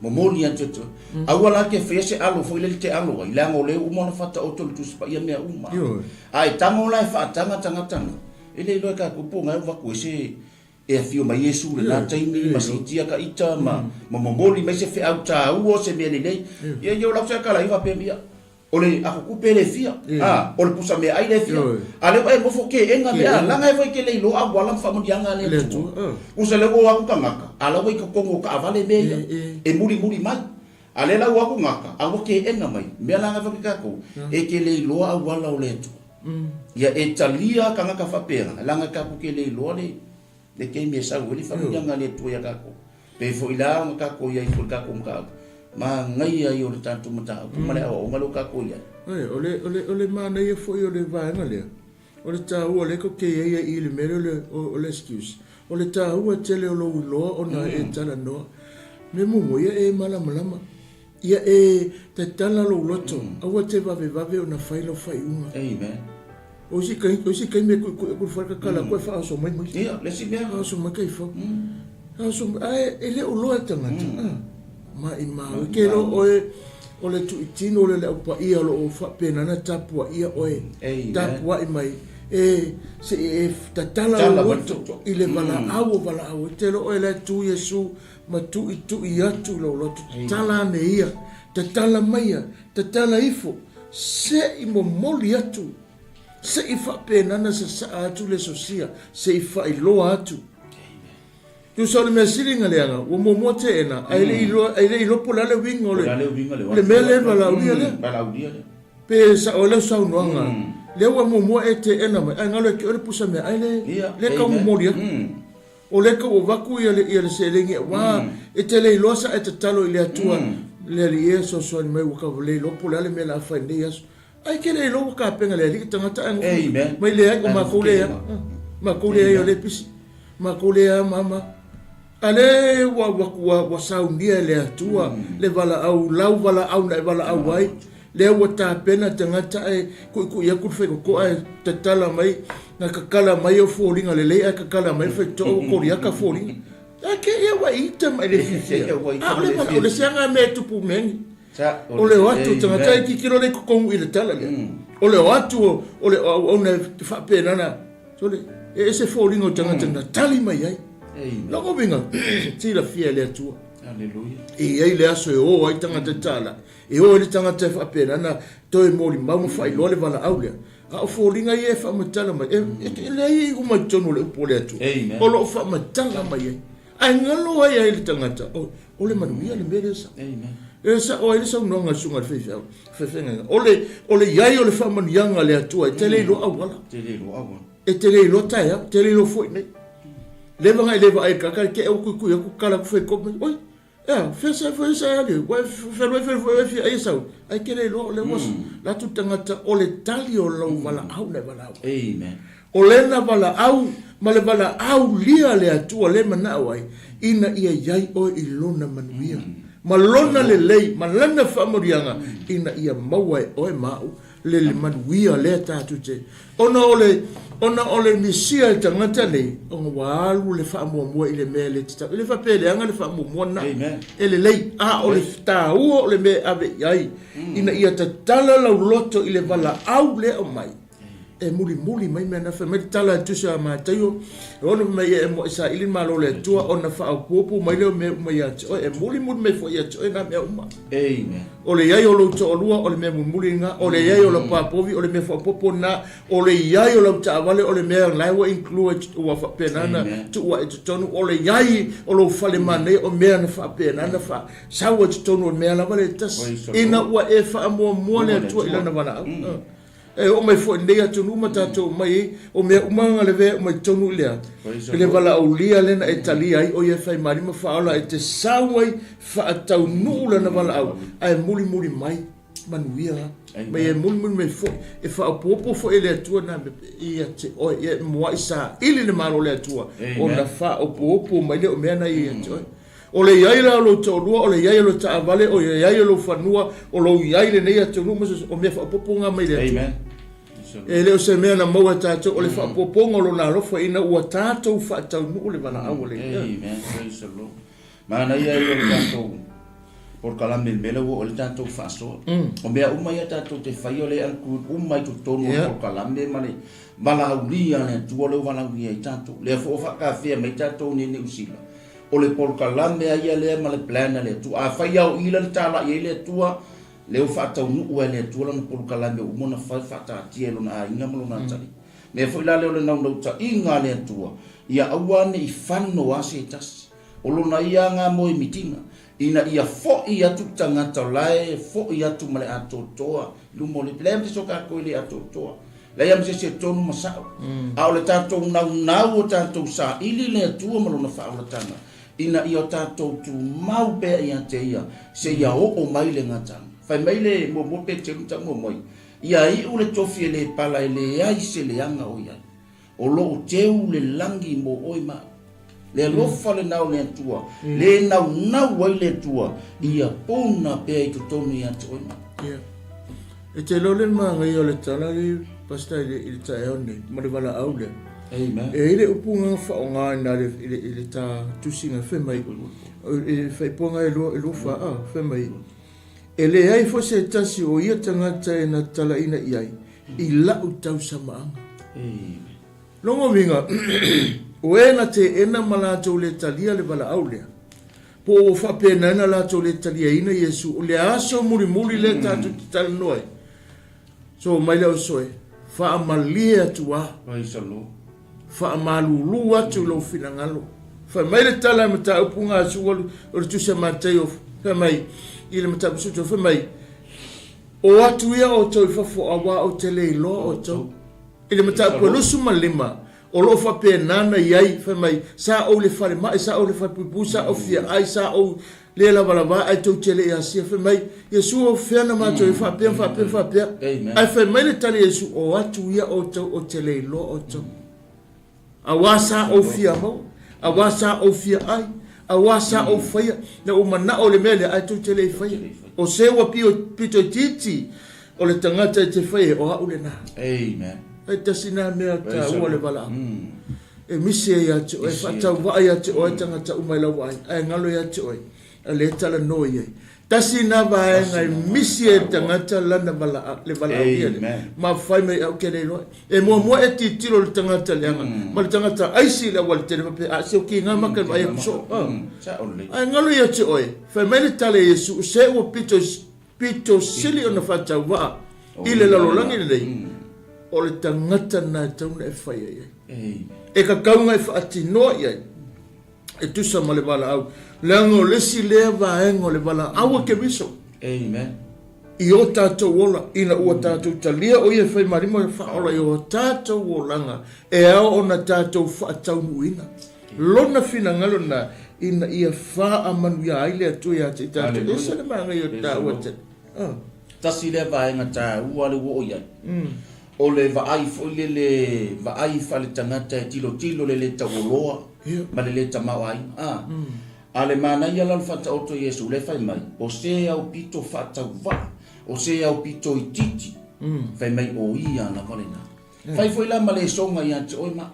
Momoli ya te to. Aua la ke fe se alo fo ile te alo. Le anga o le umona fata o tolu tu spa ia mea uma. Ai tango la fa tanga. Ele lo ka kupunga va ku se e afio mai Yesu le la taimi masitia ka ita ma momoli mai se fe au ta ua se me le nei. Ia yo la se ka la iva pe mia. Ole ako kupe le fia. Ole pusa me ai le fia. Ale ai mo fo ke enga me la ngai foi ke le lo a wala fa mo dianga le tu. Usa le go aku kamaka. Ala wai ka kongo ka vale me e muri mai. Ale la aku ngaka. Ako ke enga mai. Me la ngai fa ko. E ke le lo a wala o le tu. Ya Italia ka ngaka fa pera. La ngai ka ku ke le lo le ke me sa wali fa mo dianga le tu ya ka ko. Pe fo ila ngaka ko ya ko ka ko ka. Ma ngai ai o le tatu mata ko male o ngalo ka ko ia ole ma nei foi o le vai ngale o le ta o le ko ke ia I le mero le o le excuse o le ta o tele o lo ona e tala no me mo ia e mala ia e te tala lo loto o te va ona fai lo fai una amen o si kai me ko fa ka kala ko fa so mai ia le si me so mai kai fa so ai ele o lo tanga ma ke lo o o le tu itino le upa ia lo fa pena na tapua ia oe tapua i mai se tatala o i le vala au te lo o le tu Yesu ma tu i atu lo tala ne ia tatala mai tatala ifo se i momoli atu se i fa pena na sa atu le sosia se i fa i lo atu tu so le mesilinga leanga o mo te ena ai le ilo pola le wingo le mele vala ulia le pe sa o le sa unoanga le wa mo e te ena mai ngalo ke o le pusa me ai le ka mo moria o le ka o vaku ia le selingi wa e te le losa e te talo ile atua le yeso so ni mai ka le lo pola le mela fa ndi yeso ai ke le lo ka penga le li tanga ta mai le ai o ma ko le yo le pisi ma ko le mama ale wa saundia le atua le vala au lau vala au na vala au ai le wa ta pena tangata e ku ya ku fe ko ai tatala mai na kakala mai o folinga le ai kakala mai fe to ko ya ka folinga ake ya wa ita mai le fisi o le sanga me tu pu men o le watu tangata ki kilo le ko ile tala le o le watu o le ona fa pena na so le ese folinga tangata na tali mai ai Logo vinga, tira fia le atua. Alleluia. E ai le aso e o ai tanga te tala. E o le tanga te whapena na toi mori mau whai lole vala aulea. A o fōringa i e whamatala mai. E le ai uma tonu le upo le atua. O lo whamatala mai ai. Ai ngalo ai ai le tangata. O le manuia le mere sa. E sa o ai le sa unonga sunga le whewhenga. O le iai o le whamanianga le atua. E te le ilo awala. E te le ilo taia. Te le ilo fwoi nei. Leva ngai leva ai kaka ke o ku ku kala ku fe ko oi fesa ali wa fe ai sau ai ke le was la tu tangata o le tali o lo vala au le vala au amen o le na vala au ma le vala au lia le atu le mana ai ina ia yai o ilona manuia malona le lei malana famorianga ina ia maua o e mau le manuia le tatu te ona ole misia e tangata nei o walu le whaamua i le mea le tita le whapele anga le whaamua na ele lei ole ta ua ole mea ave iai ina ia tatala lau loto i le vala au le o mai e muli mai mea na wha mai tala tusa a mātaio e ono mai e mo isa ili malo le tua ona whaapuopu mai leo mea umai ati e muli mai fo i ati na mea uma ole iai o lo to olua ole mea muli nga ole iai o lo papovi ole mea whaapopo na ole iai o lo taavale ole mea laiwa include ua whapenana tu ua e tutonu ole iai o lo whale mane o mea na whapenana wha saua tutonu o mea la vale tas ina ua e whaamua le atua ilana wana au e o mai fo ndea tonu matato mai o me umanga leve o mai tonu lea le vala o lia lena e talia ai o ia fai marima faala e te sawai fa tau nula na vala au ai muli mai manuia mai e muli mai fo e fa popo fo ele atua na ia te o e mo isa ili le maro le atua o na fa o popo mai le o me na ia te o le iai la lo tolua o le iai lo taavale o le iai lo fanua o lo iai le nei atonu o me whaapoponga mai le atu e leo se mea na maua tātou o le whaapoponga lo na lofa ina ua tātou whaatau nuu le wana au le amen praise the Lord mana ia i o le tātou por kalame mele o le tātou whaasoa o mea umai a tātou te whai o le anku umai tu tonu por kalame male vala aulia le tua leo vala aulia i tātou le fo whakawhia mai tātou ni usila o le polkalame a ia lea ma le plana le tu a fai au ila le tala i le tua leo whaatau nuu e le tua lana polkalame o mona whai whaatatia lona a inga malona tali me fo ila leo le nau ta inga le tua ia awane i whanno ase e tasi o lona ia ngā moe mitinga ina ia fo i atu tangata lai fo i atu male ato toa lumo le plem te soka koe le ato toa la ia mse se tonu masao a o le tātou nau o tātou sa ili le tua malona whaalatanga ina ia tātou tu mau pēr ia te ia, se ia o mai le ngatang. Whai mai le mo pe te utang mo mai. Ia i ule tofi le pala le ai se le anga o ia. O lo teu le langi mo oi ma. Le lofa le nau le tua. Le nau wai le tua. Ia pona pe i tutonu ia te oi ma. E te lo le manga i o le tala li pasta i ta e one, ma le wala au le. Amen. E ile upunga whaonga na ile ta tusinga whemai. E whaiponga e lo wha whemai. E le ai fo se tasi o ia tangata e na tala ina iai. I lau tau samaanga. Longo minga. O e na te ena malato le talia le bala au lea. Po o whapena ena lato le talia ina Yesu. O le aso muri muri le tatu ki tala noe. So mai leo soe. Wha amalia tua. Wha amalulu atu lo finangalo. Wha mai le tala ma ta upunga asu o le tusa matai o. Wha mai. Ile ma ta pisuto. Wha mai. O atu ia o tau whafo awa o te leilo o tau. Ile ma ta upualusu malima. O lo fa pe nana iai fa mai sa o le fale mai sa o le fa pupu sa o fia ai sa o le la balava ai to tele ya si fa mai Yesu o fia na ma to fa pe ai fa mai le tale Yesu o atu ia o to o tele lo o to awasa o fia mo awasa o fia ai awasa o fia na o mana o le mele ai to tele fia o se wa pito titi o le tangata te fia o a le na amen. Ai tasina mea ta ua le wala. E misi e ate oe, whatau wae ate oe tangata umaila wai. Ai ngalo e ate oe, a le tala noi e. Tasina wae ngai misi e tangata lana le wala au ia le. Ma whai mei au kere roi. E mua e ti tiro le tangata le anga. Ma le tangata aisi le wale tere pape. A seo ki ngā maka ai kuso. Ai ngalo e ate oe. Whai mei le tala Yesu, se ua pito sili o na whatau waa. Ile lalolangi le rei. O le tangata na tauna e whaia iai. E ka kaunga e whaati noa iai. E tusa ma le wala au. Leango lesi lea vaengo le wala au ke miso. Amen. I o tātou wola, ina ua tātou talia o ia whai marimo e whaola i o tātou wolanga. E ao o na tātou whaatau nuina. Lona fina ngalo na ina ia wha amanu ia aile atu ia te tātou. E sa le maanga i o tāu ate. Tasi lea vaenga tā ua le wo iai. O le vaai foile le vaai fale tangata e tilo le tawoloa ma le tamawai a le mana ia la fata oto Yesu le fai mai o se au pito fata va o se au pito ititi fai mai o ia na valena fai foi la male songa ia te oi ma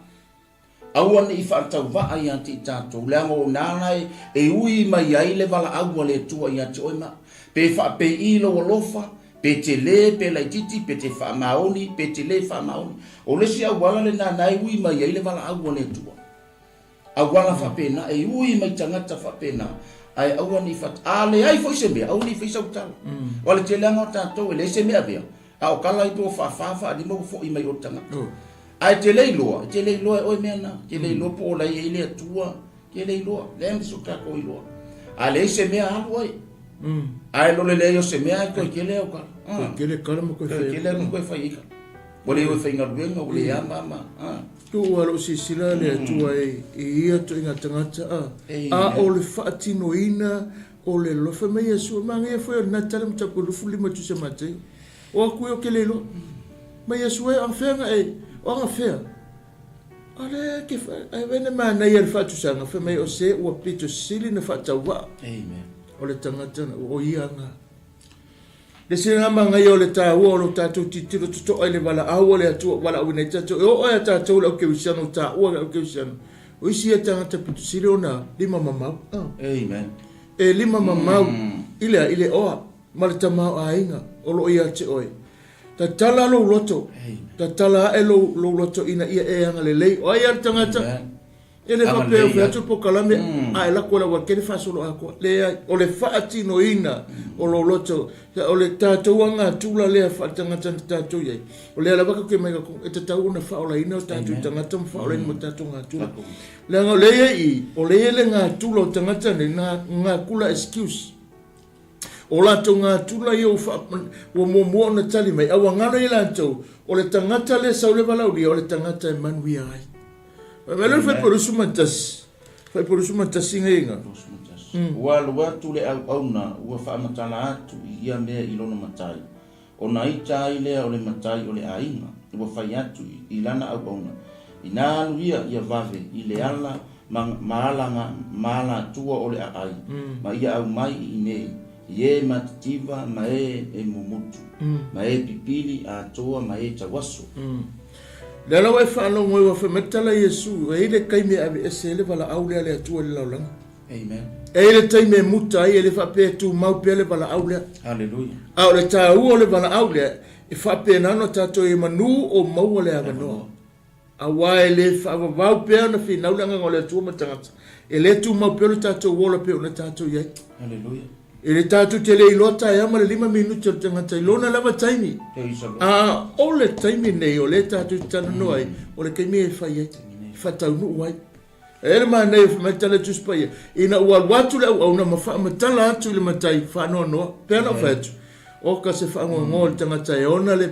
au ne fata va ia te tato le amo nana e ui mai ai le vala agua le tua ia te oi ma pe fa pe ilo lofa pe te le, pe la titi, pe te wha maoni, pe te le wha maoni. O le si awala le nā nai ui mai ai le wala aua le tua. Awala wha pena, e ui mai tangata wha pena. Ai aua ni wha, a le ai fo se mea, au ni wha isau tala. Wale te leanga o tātou, e le se mea bea. A o kala i tō wha, di mau fo i mai o tangata. Ai te leiloa e oi mea na, te leiloa po lai e le atua, te leiloa, le am so kako i loa. A le se mea alu ai. Ai lo le leo se mea ko ke leo ka. Ko ke le kalama ko fe. Ke le ko fa ika. Ole o fe ngaruenga ole ya mama. Tu walo si sila le tu ai ia to inga tangata a o le fatino ina o le lo fe me Yesu mangi foi na tala mta ko lu fuli ma tu se mate. O ku yo ke le lo. Ma Yesu e afenga e o afenga. Ale ke fa ai vene ma na ia fatu sanga fe me o se o pito sili na fatawa. Amen. O le tangata o ia nga. Le singa manga yo le ta o lo tatu titiro to ai le bala au le atu bala u nei tatu o ai tatu o ke usano ta o ke usano. O isi e tangata pitu siliona lima mama. Amen. E lima mama ile o malta ma ainga o lo ia te oi. Ta tala lo loto. Ta tala e lo loto ina ia e anga le lei o ai tangata. Ele va pe fe atu po kalame ai la kola wa kele fa solo ako le o le faati no ina o lo loto o le tato wanga tula le fa tangata tato ye o le la baka ke mega ko e tata una fa ola ina tato tangata fa ola mo tato nga tula le ngo le i o le nga tula tangata ne nga kula excuse o la tonga tula yo fa o mo na tali mai awa ngana ila to o le tangata le sa le vala o le tangata man wi ai. Velo fai por isso mantas. Fai por isso mantas inga. Wa lua tu le au na wa fa matala tu ia me i lona matai. Ona ita ile o le matai o le ainga. Wa fai atu i lana au na. Ina luia ia vave i le ala mala tua o le ai. Ma ia au mai i nei. Ye mativa ma e mumutu. Ma e pipili a toa ma e tawaso. Le la wai whanau ngoi wa whametala Yesu, e ile kaimi awe e se le wala au lea le atua le laulanga. Amen. E le taime muta ai le whape tu mau pele vala au lea. Hallelujah. Au le tā ua le vala au lea, e whape nano tātou e manu o maua le avanoa. A wae le whaavavau pea na whinau langa ngā le tua matangata. E le tu mau pele tātou wola peo na tātou iai. Hallelujah. E le tātou te le ilota e ama le 5 minuti o tangata ilona lava taimi. A o le taimi nei o le tātou tana noai, o le keimi e whai ei. Whatau nu uai. E le maa nei e whamatala tuspa ia. Ina ua watu le au na mawha matala atu le matai whanoa noa. Pena whatu. O ka se whangoa ngō le tangata e ona le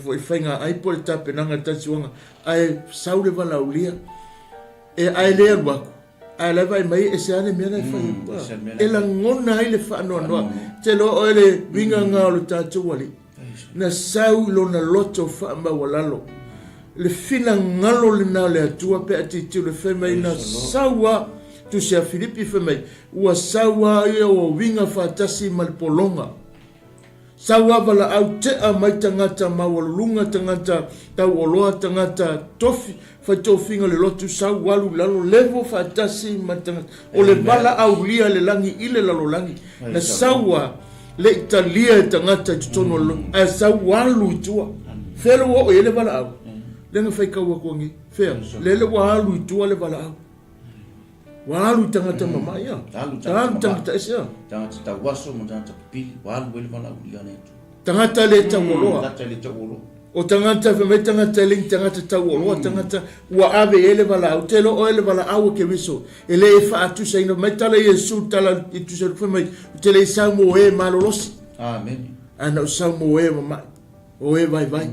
whainga aipo le tape nanga tasiwanga. Ai sau le wala ulia. E ai lea waku. Ai lai vai mai e se ane mea nei whai. E la ngona ai le whanoa noa. Te lo o le winga ngā o le tātou wali. Na sau lo na loto whaama walalo. Le fina ngalo le na le atua pe ati le fema ina sawa tu se Filipi fema ua sawa ia o winga fatasi malpolonga sawa vala au te a mai tangata mawalunga tangata tau oloa tangata tofi fa tofinga le lotu sawa lu lalo levo fatasi matangata o le bala au lia le langi ile lalo langi na sawa le italia tangata tutono a sawa lu tua felo o ele bala au lenga fai kaua kongi fea lele wa halu itua le vala au wa halu tangata mama ia halu tangata ese ia tangata ta waso mo tangata pili wa halu ele vala au ia netu tangata le tawoloa tangata le tawolo o tangata fe mai tangata ling tangata tawoloa tangata wa ave ele vala au telo o ele vala au ke wiso ele e fa atu sa ino mai tala yesu tala itu se fe mai tele sa mo e malolosi amen ana sa mo e mama o e vai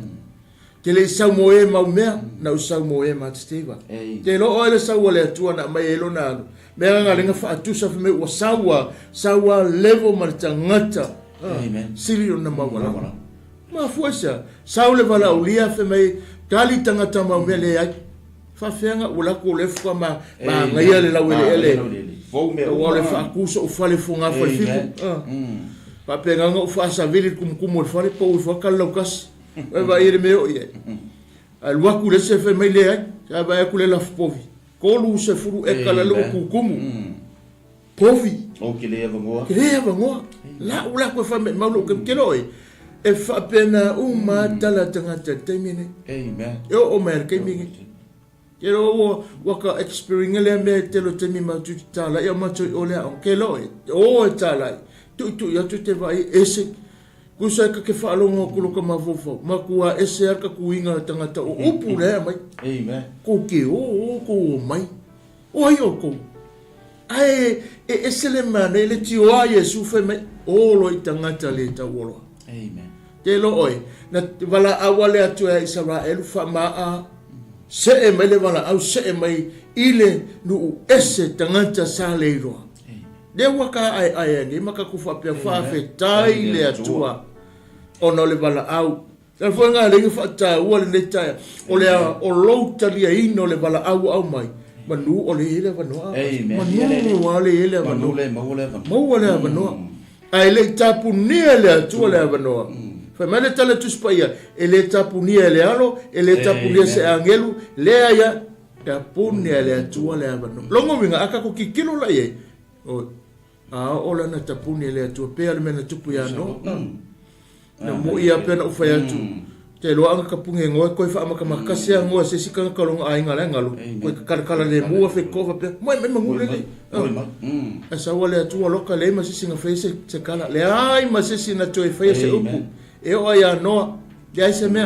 te le sau mo e mau mea, na usau mo e ma te steva. Te lo o ele sau le atua na mai elo na alu. Mea nga lenga wha atusa fi me ua saua level ma le tangata. Siri o na mawala. Ma fuesa, sau le wala ulia fi me kali tangata mau mea le ai. Fa whenga ula ko le fua ma ngai le lau ele. Ua le wha akusa u fale funga fale fiku. Pa penganga u wha asavili kumukumu le fale po u wha kalau kasi. Va ire meo ie. Al waku le se fe mai le ai, sa va ku le la povi. Ko lu se furu e kala lo ku kumu. Povi. O ke le ava Ke le ava ngoa. La ula ko fa mau lo ke loi. E fa pena uma tala tangata temine. Amen. Yo o mer ke mingi. Ke ro waka experience le me te lo temi ma tu tala ya ma tu o le ke loi. O tala. Tu ya tu te vai ese kusa ka ke whaalonga kulo ka mawofo. Makua ese arka kuinga tangata o upu lea mai. Amen. Ko ke ko mai. O ai o ko. Ai ese le mana le tio a Yesu fe mai. O lo i tangata le ta wolo. Amen. Te lo oi. Na wala awale atu e Israel fa maa. Se e mai le wala au se e mai ile nu ese tangata sa le roa. Le waka ai ni maka ku fa pe fa fe tai le atua ona le bala au le foi nga le fa ta o le tai o le o lo tali ino le bala au mai manu o le ile va no manu o le ile va no mo le va no ai le tapu ni le atua le va no fa mele tale tu spaia e le tapu ni le alo e le tapu ni se angelu le ya tapu ni le atua le va no longo winga aka ko kikilo la ye o ola na tapuni le atu pe ale mena tupu ya no na mo ia pena o fai atu te lo anga kapunge ngoi ko fa amaka makasi ngo se sika kalonga ai ngala ngalo ko kala le mo fe ko fa pe mo me ngule le asa wale atu loka le ma singa fe se kala le ai ma se sina to fe se upu e o ya no ya se me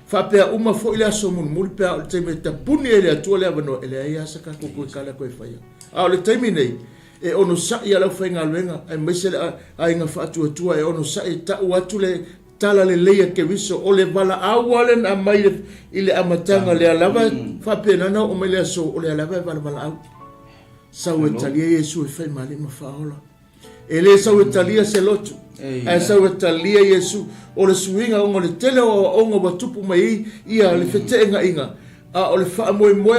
fa pe uma fo ile so mun mul pe te me tapuni le atu le avano ele ai asa ka ko kala ko fa ya le terminate e ono sa ia lau whainga luenga ai mesele ai ngā whaatua tua e ono sa i tau atu le tala le leia ke wiso o le wala awale na mai i le amatanga le alava whapena na o mai le aso o le alava e wala au sau e talia Yesu e whai mali ma whaola e le sau e talia se lotu e sau e talia Yesu o le suinga ongo le tele o ongo watupu mai ia le wheteenga inga o le wha moe moe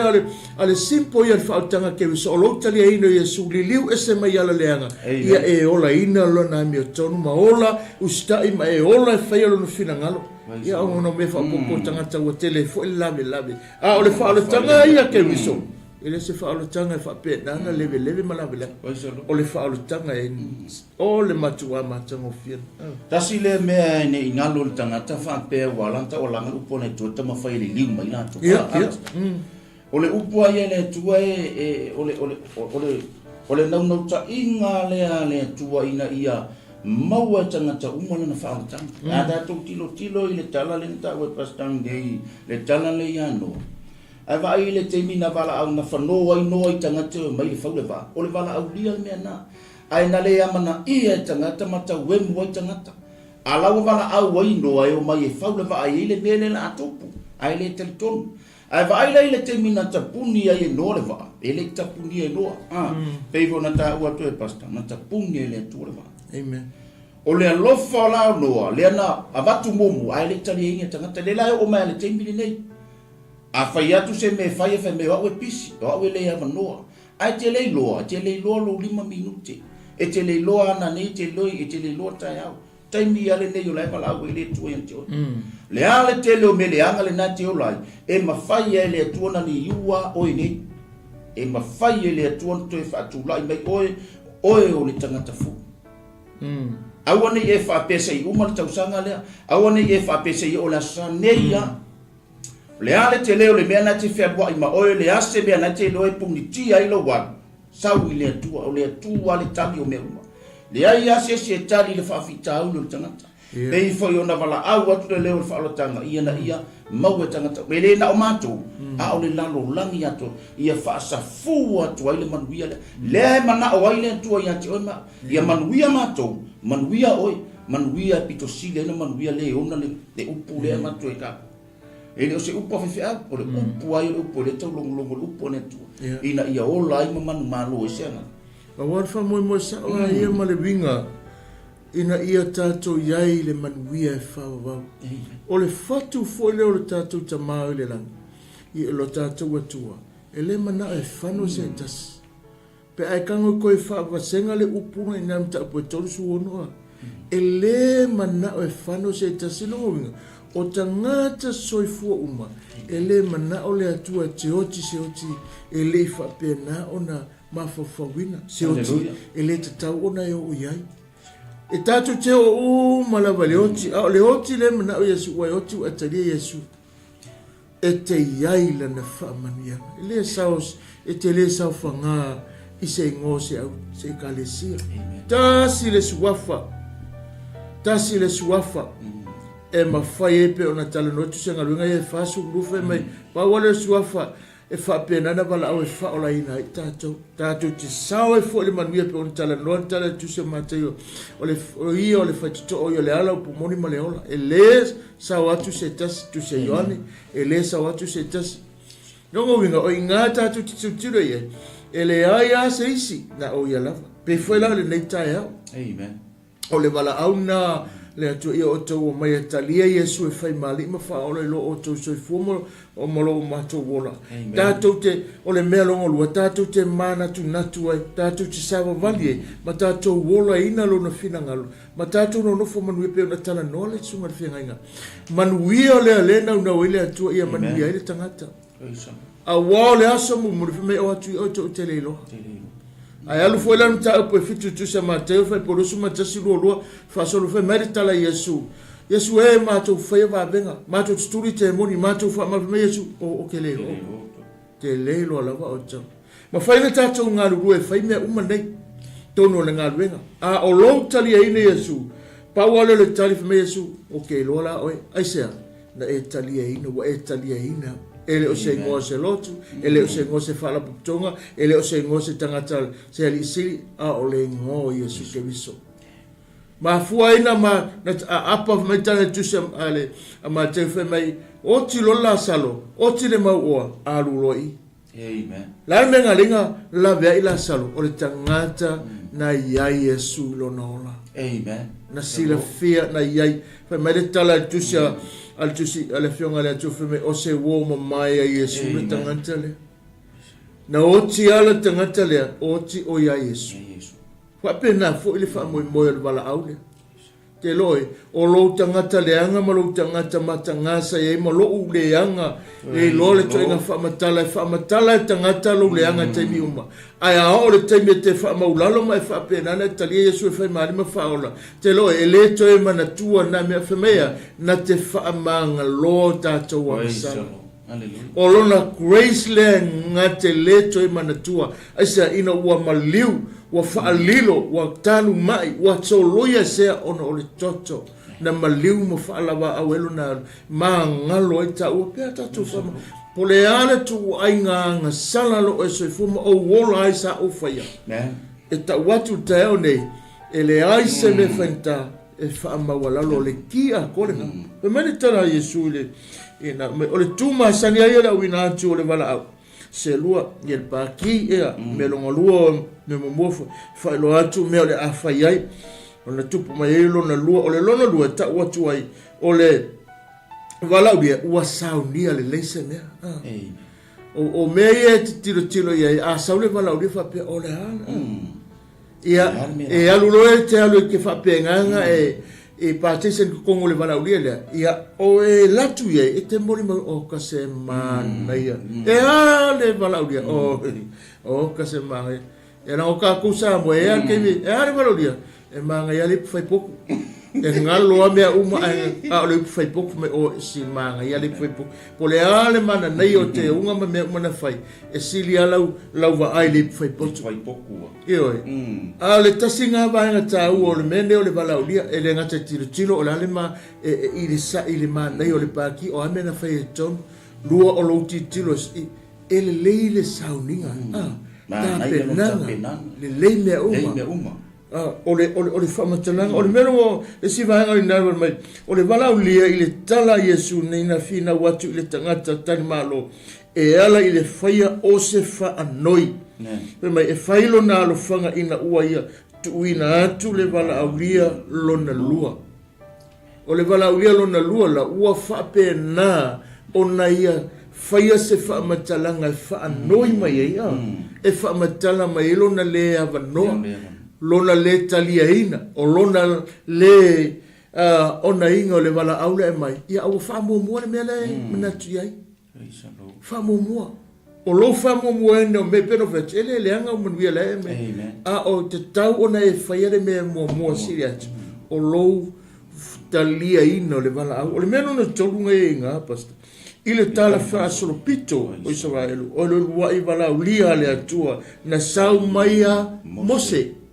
ale simpo ia le whaotanga ke wiso o loutali a ino Yesu li liu ese mai ala leanga ia e ola ina lona mi o tonu ma ola ustai ma e ola e whai alo no fina ngalo ia o no me wha popo tangata ua tele fo e lawe o le whaotanga ia ke wiso ele se whaalotanga e whapenanga leve malawela. Waisalo. O le whaalotanga e o le matua matanga o fia. Tasi le mea ne ingalo le tangata whapea walanta o langa upo ne tuata mawhai le liu mai nato. O le upo ai le tua o le nau ta inga le tua ina ia maua tangata umana na whaotanga. Ada tau tilo i le tala le nta ue pastang dei le tala le iano. Ai vai le teimi na vala au na whanoa i noa i tangata mai le whau le wā. O le vala au lia le mea nā. Ai na le amana ia tangata mata wemu ai tangata. Alau vala au ai noa e o mai e whau le wā ai le mea le na atopu. Ai le teletonu. Ai vai le teimi na tapuni ai e noa le wā. E le tapuni e noa. Peivo na tā ua tu e pastang. Na tapuni e le atu le wā. Amen. O le alofa o lao noa, le ana avatu momu, ai le tali inga tangata, le lai o mai le teimili nei. A whai atu se me whai e whai me wawe pisi, wawe le ama noa. Ai te lei loa lo 5 minute. E te lei loa ana nei, e te lei loa tai au. Taimi ale nei o lai pala au e le tua yan te o. Le ale te leo me le anga le na te o lai, e ma whai e le atua na ni iua oi nei. E ma whai e le atua na toi whaatu lai mai oe o le tangata fu. Awane e whapesa i umar tausanga lea. Awane e whapesa i o la saneia. Le ale te leo le mea na te wheabua i ma oe le ase mea na te loe pungi tia i lo wan. Sau i le atua, o le atua le tali o mea uma. Le ai ase se tali le whawhita au le tangata. Pei foi ona wala au atu le leo le whaalotanga. Ia na ia mau e tangata. Mele na o mātou. A o le lalo langi atu. Ia whaasafu atu ai le manuia le. Le mana o ai le atua i ati oima. Ia manuia mātou. Manuia oi. Manuia pito sile na manuia le ona le upu le mātou e kapu. Ele o se upu awhiwhi au. O le upu ai o le upu le tau longo le upu ne tua. Ina ia ola ai mamanu malo e seanga. A warwha moe sa oa ia ma le winga. Ina ia tātou iai le manuia e whawawau. O le whatu foi leo le tātou tamau i le langa. I lo tātou atua. E le mana e whano se tas. Pe ai kango koe whawasenga le upuna i nam tapu e tolu suonoa. E le mana e whano se tas i longo winga. O tangata soifua uma. E le mana o le atua te oti se oti. E le whapena ona mawhawhawina. Se oti. E le tatau ona e o iai. E tātou te o malawa le oti. Le oti le mana o Yesu wa oti wa talia Yesu. E te iai lana whaamanianga. E le saos, e te le sao whanga i se ngō se au, se kalesia. Tāsi le suafa. Tāsi le suafa. E mawhai e pe o na tala notu se ngaruinga e whasu rufe mai. Paua le suafa. E whapenana wala au e whaola ina i tātou. Tātou te sao e fo le manuia pe o na tala noa tala tu se māteo. O ia o le whaitito o le ala upo moni ma le ola. E le sao atu se tasi tu se yoane. E le sao atu se tasi. Nongo winga o inga tātou te tiro ie. E le aia se isi na o ia lava. Pe whaila le nei tae au. Amen. O le wala au na le atu ia o tau o mai talia Yesu e whai mali ma whaola i lo o tau soi fumo o molo o matou wola. Tātou te, o le mea longo lua, tātou te mana tu natu ai, tātou te sawa vali e, ma tātou wola ina lo na whina ngalu, ma tātou no nofo manuia peo na tala noa le sunga le whianga inga. Manuia o le alena una o ile atua ia manuia ile tangata. A wao le aso mu mu me o atu o te leilo. Ai alu foi lá no tau po fitu tu se Mateo foi por isso matasi lo fa solo foi merita la Yesu. Yesu e matou foi va venga. Matou sturi te moni matou fa ma me Yesu o ke leilo. Te leilo la va o tau. Ma fai na tatu ngalu e fai me uma nei. Tono le ngalu venga. A o lo tali ai ne Yesu. Pa wale le tali fa me Yesu o ke lo la oi. Ai se na e tali ai no e tali ai na. Ele o se ngō se lotu, ele o se ngō se whala putonga, ele o se ngō se tangata se alisiri, a o le ngō Yesu ke viso. Ma fua ina ma, apa mai tana tuse ale, a ma te whai mai, o ti lola salo, o ti le mau oa, a luloi. Amen. Lai menga linga, la vea ila salo, o le tangata na iai Yesu lo na ola. Amen. Na sila fia na iai, whai mai le tala tuse al tusi ale fionga le tufe me o se wo ma mai a Yesu le tangata le. Na oti ala tangata le, oti o ia Yesu. Wa pena fo ile fa moi moi le bala aule. te loe o lo tangata leanga ma lo tangata matangasa e ma lo leanga e lo le toinga whamatala e tangata lo leanga te mi uma ai a o le te mi te whamaulalo mai whapenana e talia Yesu e whai marima whaola te loe e le toe manatua na mea whamea na te whaamanga lo tātou wa masala o lona grace le ngā te le toe manatua aisa ina ua maliu wa faalilo wa talu mai wa tsoloia sea ona ole toto na maliu mo faalawa awelo na ma ngalo e ta ua pea tatu fama pole ale tu ai nga sala lo e so fuma o wola ai sa o faya e ta watu ta one ele ai se me fenta e fama wala lo le kia kole na pe mani tana Yesu le ina me ole tuma sani ai la wina tu ole wala au se lua yel paki e me lo lua me mofo fa lo atu me ole afaiai ona tupu mai lo na lua ole lo na lua ta watu ai ole wala bia ua saunia le leise me o me e tiro ia a saule wala uri fa pe ole ana ia e alu lo e te alu ke fa pe nganga e partisen ko kongo le wala uri ia o e latu ia e te mori o ka se mana ia e ale wala uri o ka se mana e na o ka kusa mo e ke e ale wala uri e manga ia le fai poku e ngalo a mea uma a le fai poku me o si manga ia le fai poku po le ale mana nei o te unga me mea mana fai e sili a lau wa ai le fai poku ioi a le tasinga vaenga tau o le mene o le wala ulia e le ngata tiro o le ale ma i le ma nei o le paki o amena fai e ton lua o lo tiro e le leile sauninga ta penanga le lei mea uma o le whamatalanga, o le mero e si vahanga i nāwar mai, o le wala ulia i le tala Yesu nei na whina watu i le tangata tani malo, e ala i le whaia o se wha anoi. Pe mai e whailo nā lo whanga ina ua ia, tu ina atu le wala aulia lona lua. O le wala aulia lona lua la ua whape nā o na ia whaia se whamatalanga e wha anoi mai ia, e whamatala mai lona le avanoa. Lona le talia ina, o lona le ona inga o le wala aula e mai. Ia au whamua le mea le manatu iai. Whamua. O lo whamua ene o me peno whete, ele leanga o manuia le me. A o te tau ona e whaiare mea mua siri atu. O lo talia ina o le wala aula. O le mea nona tolunga e inga, pasta. I le tala wha solo pito o Israelu. O le wai wala ulia le atua na sau mai a Mose.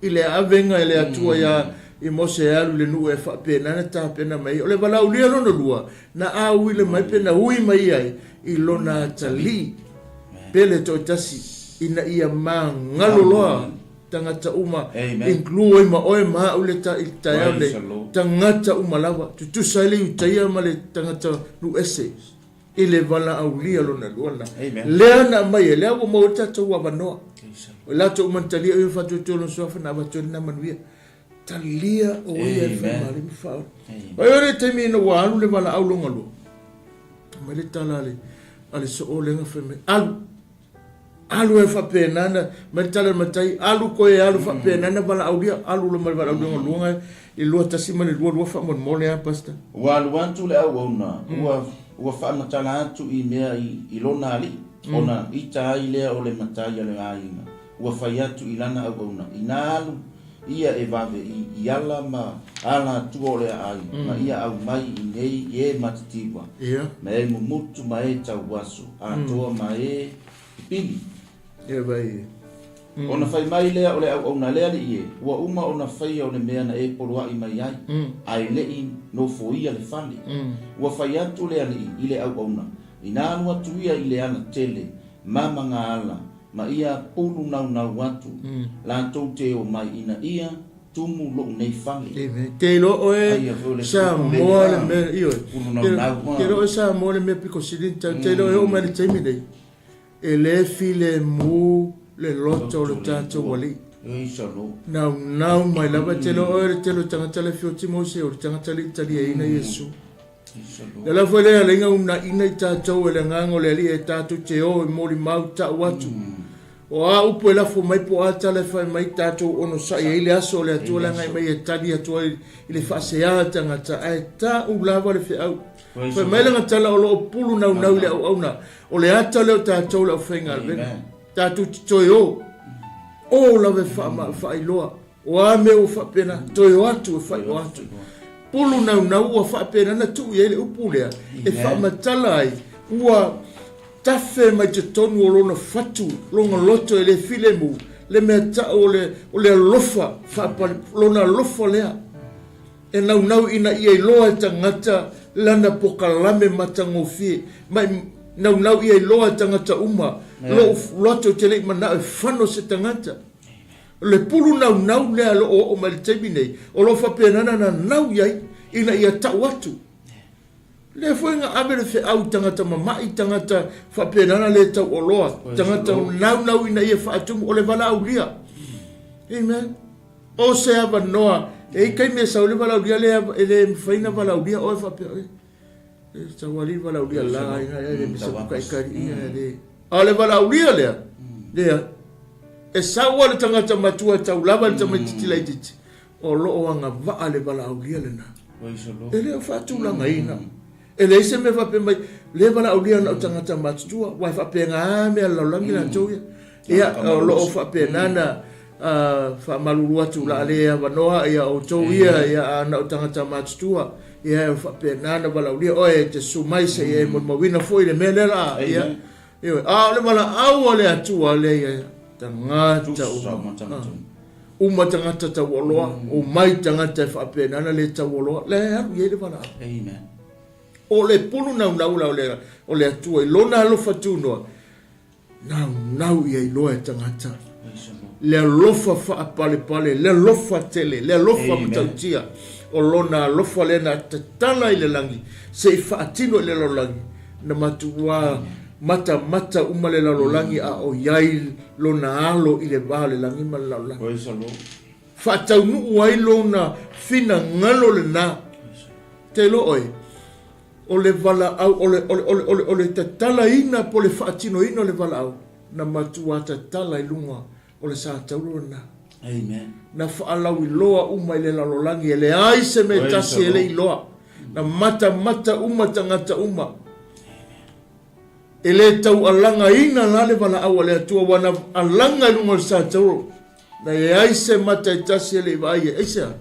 I le avenga i le atua ia i Mose alu le nuu e whapena na tā pena mai. O le walau lia lona lua na au i le mai pena hui mai ai i lona tali. Pele to tasi ina ia maa ngaloloa tangata uma. Inklua i ma oe maa ule ta i taia le tangata uma lawa. Tutusa ili utaia ma le tangata nu ese. I le wala au lia lona luana. Lea na mai e lea wa mauta taua wanoa. O lato umantalia o fatu tolo sofa na watu na manuia talia o ia famali mfa o ore temi no walu le wala au longa lo mele talale ale so o lenga feme alu e fa penana mele talale matai alu ko e alu fa penana wala au dia alu lo mal wala longa longa i lo tasima le lo fa mon mole a pasta walu wantu le au ona ua fa na tala tu i mea i lona ali ona ita ile o le matai le ainga ua fai atu i lana au auna. Ina alu ia e vave i ala ma ala tua o le ai. Ma ia au mai i nei e matitiwa. Ma e mumutu ma e tau wasu. A toa ma e pili. Ia vai. Ona fai mai lea o le au auna lea li ie. Ua uma ona fai o le mea na e poloa i mai ai. Ai lei no foia le fali. Ua fai atu lea li i le au auna. Ina anu atu ia i le ana tele. Mama ngā ala. Ma ia pulu nau watu. La tau te o mai ina ia tumu lo nei fali. Te lo oe sa moa le me io. Te lo sa moa le me piko silinta. Te lo e o mai le teimi dei. E le file mu le loto le tato wali. Nau mai lava te lo oe te lo tangata le fioti mose o tangata le italia ina Yesu. Le la foi le inga una ina i tato e le ngango le ali e tato te o e mori mau ta watu. O a upo e lafo mai po ata le whai mai tātou ono sa i le aso le atua la ngai mai e tali atua i le whaasea tangata ai tā u lava le whiau. Whai mai langa tala o loo pulu nau nau le au auna o le ata leo tātou lau whainga alvenga. Tātou toi o. O lawe wha iloa. O a me o wha pena toi o atu e whai o atu. Pulu nau nau ua wha pena na tu i ele upu lea. E wha matala ai ua tafe mai te tonu o lona fatu, longa loto e le filemu, le mea ta o le alofa, lona alofa lea. E nau ina ia iloa e tangata lana pokalame matangofi, mai nau ia iloa e tangata uma, lo loto te le mana e whano se tangata. Le pulu nau lea lo o mai tebi nei, o lo whapenana na nau iai, ina ia tau atu. Le fuenga abe le au tangata mamai tangata whapenana le tau o loa. Tangata nau ina ia whaatumu o le wala au lia. Amen. O se ava noa. E kai me sa o le wala au lia le mwhaina wala au lia o e whapea. E tawali wala au lia la inga e me sa puka ikari inga le. A le wala au lia lea. Lea. E sawa le tangata matua tau lava le tamatitila ititi. O loo anga waa le wala au lia le na. E lea whaatu langa ina. E le se me fa pe mai le bana o lia na tangata matua wa fa pe nga me la langi na toia ia lo fa pe nana fa malulu atu la le va noa ia o toia ia na tangata matua ia fa pe nana bala o lia o e te sumai se e mo wina foi le mele la ia le bala au le atu le ia tangata uma tangata ta woloa o mai tangata fa pe nana le ta woloa le ia le bala amen. O le pulu nau o le atua i lona alofa tunoa. Nau ia i loa e tangata. Le alofa wha pale, le alofa tele, le alofa matautia. O lona alofa le na tatala i le langi. Se i wha atino i le lolangi. Na matua mata uma le lolangi a o iai lona alo i le baha le langi ma le lolangi. Wha tau nuu ai lona fina ngalo le na. Te lo oi. O le vala au, o le tatala ina po le whaatino ina o le vala au. Na matua tatala i lunga o le sa tauro na. Amen. Na whaalau i loa uma i le lalolangi e le aise me tasi e le i loa. Na mata uma tangata uma. E le tau alanga ina na le vala au a le atua wana alanga i lunga o le sa tauro. Na e aise mata i tasi e le i vai e eisa.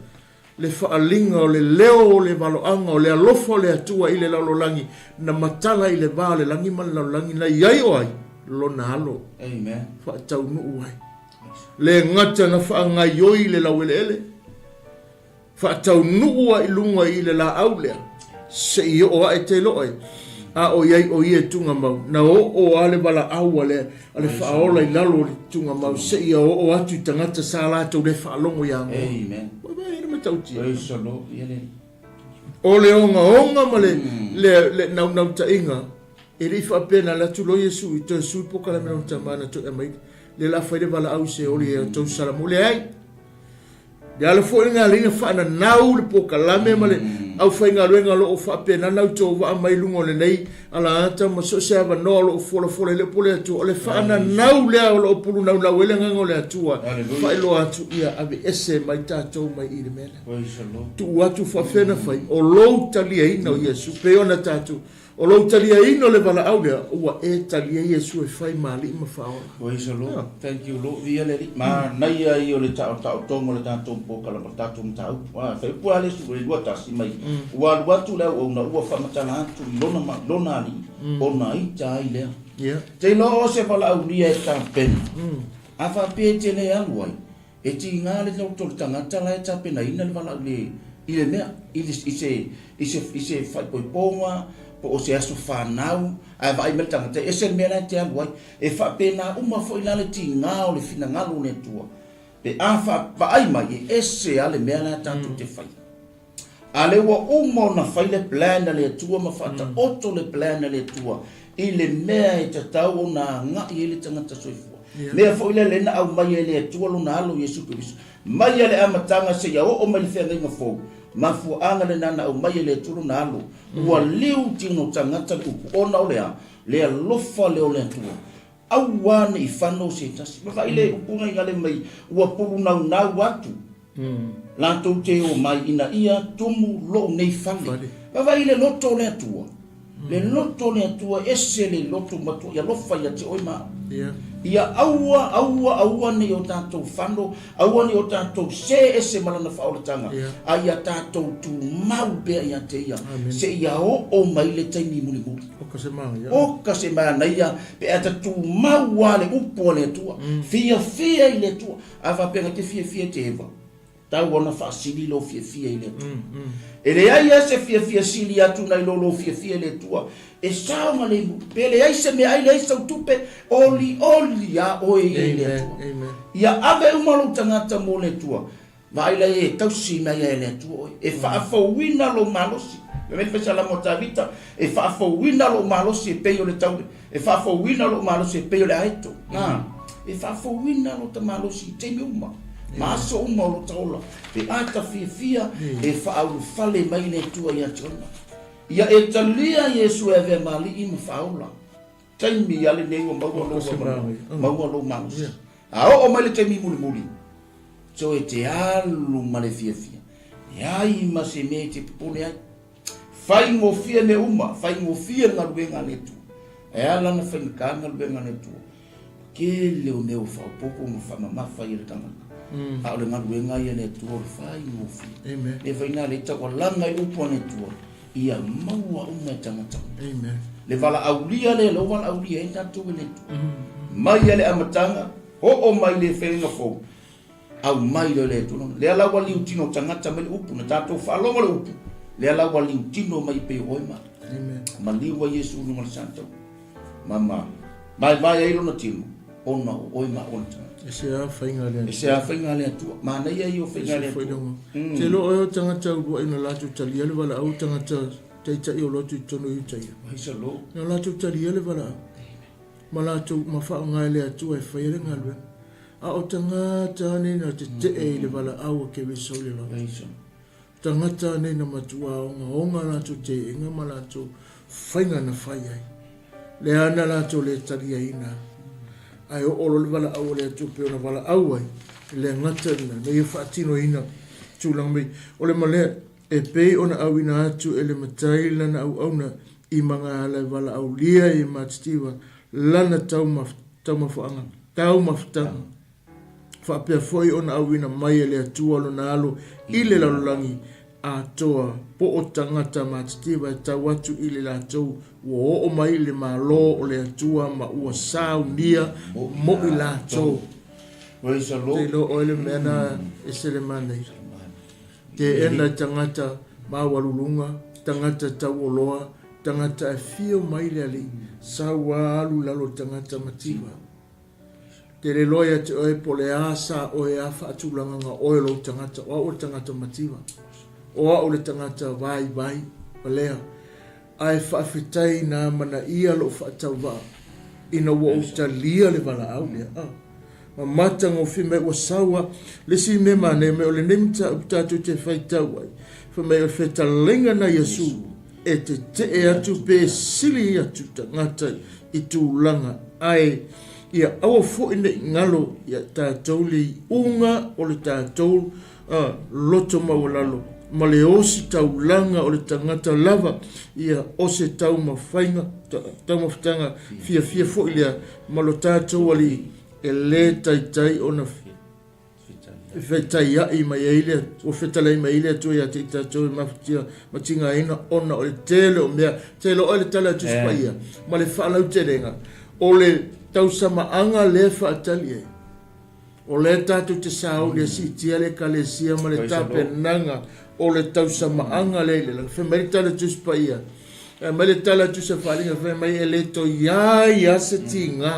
Le whaalinga o le leo o le waloanga o le alofa o le atua i le lalolangi na matala i le vā le langi man lalolangi na iai o ai lona alo. Amen. Whaatau nuu ai. Le ngata na whaangai oi le lawele ele. Whaatau nuu ai lunga i le la aulea. Se i o ai te loe. A o iai o ie tunga mau. Na o ale wala au ale whaola i lalo le tunga mau. Se i o atu tangata sa lātou le whaalongo ia ngō. Amen. O le onga ma le nau ta inga e li fa pena la tu lo Yesu i te sui poka la mena ta mana to e mai le la fa le bala au se o le to salamu le ai ya le fo nga linga fa na nau le poka la me ma le au fa nga luenga lo fa pena nau to va mai lungo le nei ala ata ma so se va no lo fo le pole tu o le fa na nau le lo pulu nau la wele nga ngole atua fa lo atu ia ave ese mai ta to mai i le mena tu atu fa fena fa o lo talia ina o Yesu pe ona tatu o lo talia ino le bala au le ua e talia Yesu e fai mali ma fa ona thank you lo via le ma nai ai o le ta tongo le tatu po kala tatu tau wa fa pu ale su le wata si mai wa watu le o na ua fa matana tu lona ali ona i tai le te lo se bala au lia e ta pen a fa pe te le alwai e ti ngale to to tangata la ta pena ina le bala le ile mea ise fa ponga po o se aso whanau, a vai me tangata, e se mea te aluai, e wha pēnā uma fo i lale ti ngā o le whina ngalo ne tua. Pe a wha ai mai e se ale mea la tātou te whai. A le wa uma o na whai le plana le tua, ma whata oto le plana le tua, i le mea e te tau o na ngā i le tangata soifua. Mea fo i le lena au mai e le tua lo na alo Yesu Kirisu. Mai e le amatanga se ia o mai le whenga inga fōu. Mafu anga le nana o mai le turu na alo ua liu tino tangata kuku ona o lea lofa leo lea tua aua nei whanau se tasi. Mawha ile upunga i ngale mai ua puru nau watu. Lantou te o mai ina ia tumu lo nei whale. Mawha ile loto le atua. Le loto le atua ese le loto matua ia lofa ia te oima. Ia aua ni o tātou whano, aua ni o tātou se ese malana whaoratanga, a ia tātou tu mau bea ia te ia, se ia o mai le taimi muli muli. Oka se maa na ia, pe ata tu mau wale upo le tua, fia i le tua, awa penga te fia te eva. Tau ona whaasili lo fia i le tua. E le aia se fia sili atu nai lo fia le tua, e sao ma le mu, pe le aise me ai le aisa utupe, oli a oe i le tua. Ia ave umalo tangata mo le tua, ma ai le e tausi mai e le tua, e whaafauina lo malosi, me me fesa la motavita, e whaafauina lo malosi e peio le taure, e whaafauina lo malosi e peio le aeto, e whaafauina lo ta malosi te me uma. Maso uma lo taola, pe ata fia e whaau fale mai le tua ia tona. Ia e talia Yesu e ve mali i mawhaula. Taimi ale nei o maua lo maus. A o mai le taimi muli. So e te alu ma le fia. Iai ma se me te pupone ai. Fai mo fia ne uma, fai mo fia nga luenga le tu. E ala na fai nika nga luenga le tu. Ke leo neo whao popo ma whamamafa i le tangata. A ole nga luenga i le tu o fai mo fia. E vaina le ta langa i upo le tu. Ia maua uma tangata. Le vala aulia le lo vala aulia e tatu le tu. Mai le amatanga, o mai le whenga fo. Au mai le tu. Le ala wali utino tangata mai upu, na tatu whalonga le upu. Le ala wali utino mai pe oima. Maliwa Yesu nunga santo. Mama, mai e ilo na tino. Ona oima ona tangata. Ese a whainga lea tua. Mana ia i o whainga lea tua. Te lo oe o tangata urua ina latu talia le wala au tangata teita i o lotu i tono i taia. Waisa lo. Ina latu talia le wala au. Ma latu mawhao ngai lea tua e whaire ngalwe. A o tangata nena te e le wala au a kewe soli la. Waisa. Tangata nena matua onga latu te inga ma latu whainga na whaiai. Le ana latu le talia ina. Ai o le wala au le tupe ona wala au ai le ngata ina ne ia whaatino ina tūlanga mai o le malea e pei ona au ina atu e le matai lana au auna i manga ala wala au lia i matitiwa lana tau mawhaanga tau mawhatanga whaapea foi ona au ina mai e le atua lo na alo i le lalolangi a toa po o tangata matitiwa e tau atu i le latou o mai le malo o le atua ma ua sau nia mo i latou. Te lo o le mena e se le manei. Te ena tangata ma walulunga, tangata tau oloa, tangata e fio mai le ali, sau alu lalo tangata matiwa. Te le loia te oe po le asa o e afa atulanga nga oe lo tangata, o tangata matiwa. O le tangata vai, o lea. Ai whawhitai nā mana ia lo whaatau wā. Ina wa utalia le wala au lea. Ma mata ngō whime wa sawa. Le si me mane me o le nemta utatu te whaitau ai. Whime o wheta lenga na Yesu. E te e atu pe sili atu ta ngata i tūlanga. Ai ia awa fo ina ngalo ia tātou le unga o le tātou loto mawalalo. Ma le osi tau langa o le tangata lava ia ose tau mawhainga, tau mawhatanga fia fo ilia ma lo tātou ali e le tai o na whetai ai mai eile, o whetalei mai eile tu ia te tātou e mawhatia matinga ina ona o le tele o mea, tele o le tala tuspaia, ma le whaalau te renga, o le tau samaanga le whaatali e. O le tātou te sao le si tia le kalesia ma le tape nanga o le tau samaanga leile. Whe mai tala tuspa ia. Mai le tala tusa whalinga whe mai e le to iai ase ti ngā.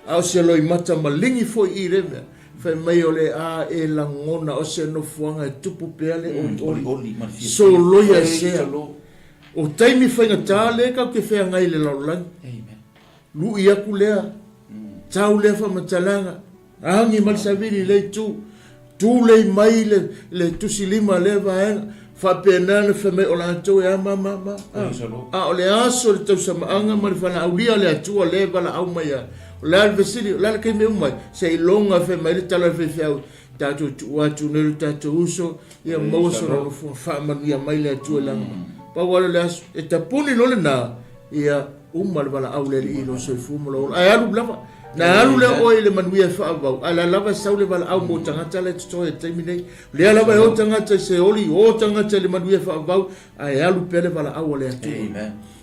Au se loi mata malingi fo i reme. Whe mai o le a e langona o se no fuanga e tupu peale o oli. So loia e sea. O taimi whainga tā le kau ke whea ngai le laulangi. Lu i aku lea. Tau lea wha matalanga. Angi mal saviri le tu le mai le tusilima le vaenga whapenana whamei o la atou e ama. O le aso le tau samaanga ma le whana aulia le atua le wala au mai a. O le alvesiri, o le kei meu mai, se i longa whamei le tala whiwhiau, tātou tuatu neru tātou uso, ia mauso rano whamanu ia mai le atua langa. Pawala le aso, e tapuni lole nā, ia le wala au le li ilo soifu mo lo. Ai alu lava. Na alu le oi le manuia whaavau. Ala lava sau le wala au mo tangata le tutoe taimi nei. Le lava e o tangata se oli, o tangata le manuia whaavau. Ai alu pele wala au le atu.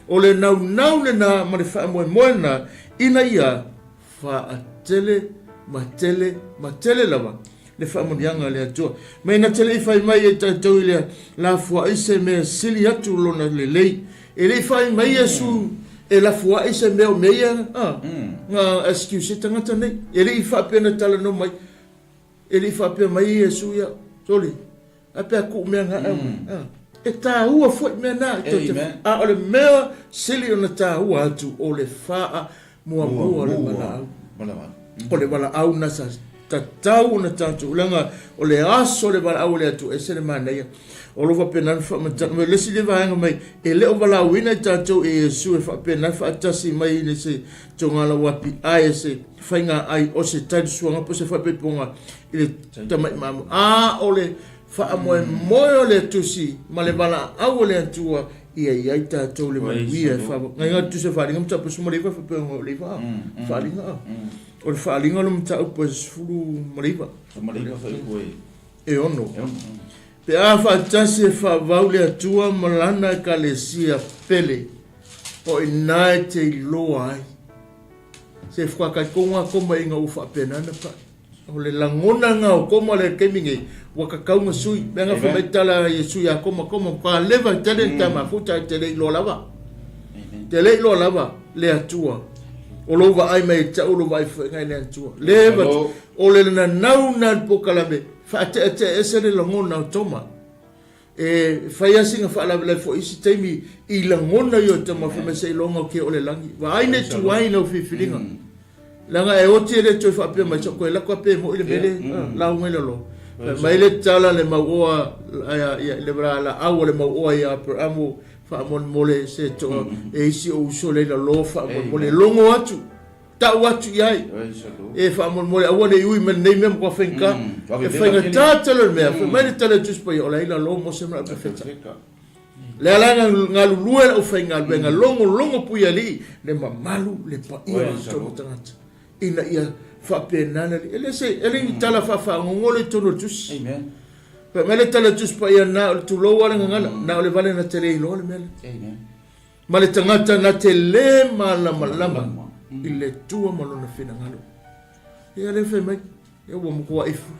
O le nau le na ma le whaamoe moe na ina ia whaatele, matele lava. Le whaamonianga le atua. Mei na tele i whai mai e tātou i lea la fua ise mea sili atu lona le lei. E le whai mai e su e la fua ise mea o mea nga excuse tangata nei. E le i whapena tala no mai. E le i whapena mai e su ia. Soli. A pia ku mea nga au. E tā hua fuai mea nā. A o le mea sili o na tā hua atu o le whaa mua le wala au. O le wala au na sa tatau na tātou ulanga o le aso le wala au le atu e sene māneia. O lo whapena na whamatana. Me lesi le vahanga mai e leo wala wina tātou e Yesu e whapena na whaatasi mai ne se tongala wapi ai se whainga ai o se taidu suanga po se whapeponga i le tamai mamu. O le whaamoe moe o le tusi ma le wala au o le atua ia iai tātou le manuia e whawa. Ngai ngā tu se wharinga mtapu sumareiva whapenga o le wha. Wharinga o le whalinga lo mtapu e sfuru mareiva. Mareiva whaikoe. E ono. Pe a whaatasi e whaavau le atua malana ka le sia pele o i nai te iloa ai. Se whakai konga koma inga u whapenana pa. O le langona ngā o koma le keminge wakakaunga sui. Menga whamaitala Yesu ya koma ka lewa tele tama futa te le iloa lava. Te le iloa lava le atua. O lova ai mai ta ulo vai ngai le atua. Lewa o le na nau na pokalame. Fate ese le langona o toma. E fai singa fala le fo isi taimi I langona yo toma fa me sei longa ke o le langi. Wa ai ne tu ai no fifilinga. Langa e oti le tu fa pe mai ko la ko pe mo ile bele la ngelo lo. Mai le tala le maua ya le bra la au le maua ya per amo fa mon mole se to e isi o so le lo fa mon mole longo atu. Ta watu yai e fa mon mole awale ui men nei mem ko fenka e fenga tatalo me fa mai tele tus po ola ila lo mo semra perfecta le ala ngalu lue o fenga benga longo pu yali le mamalu le pa ia to tangata ina ia fa penana ele se ele ni tala fa ngole to tus amen pa mele tele tus po ia na tu lo wala ngala na le vale na tele lo le mele amen male tangata na tele malama ile tua malona fina ngalo ia le fe mai e wo mo ko ifu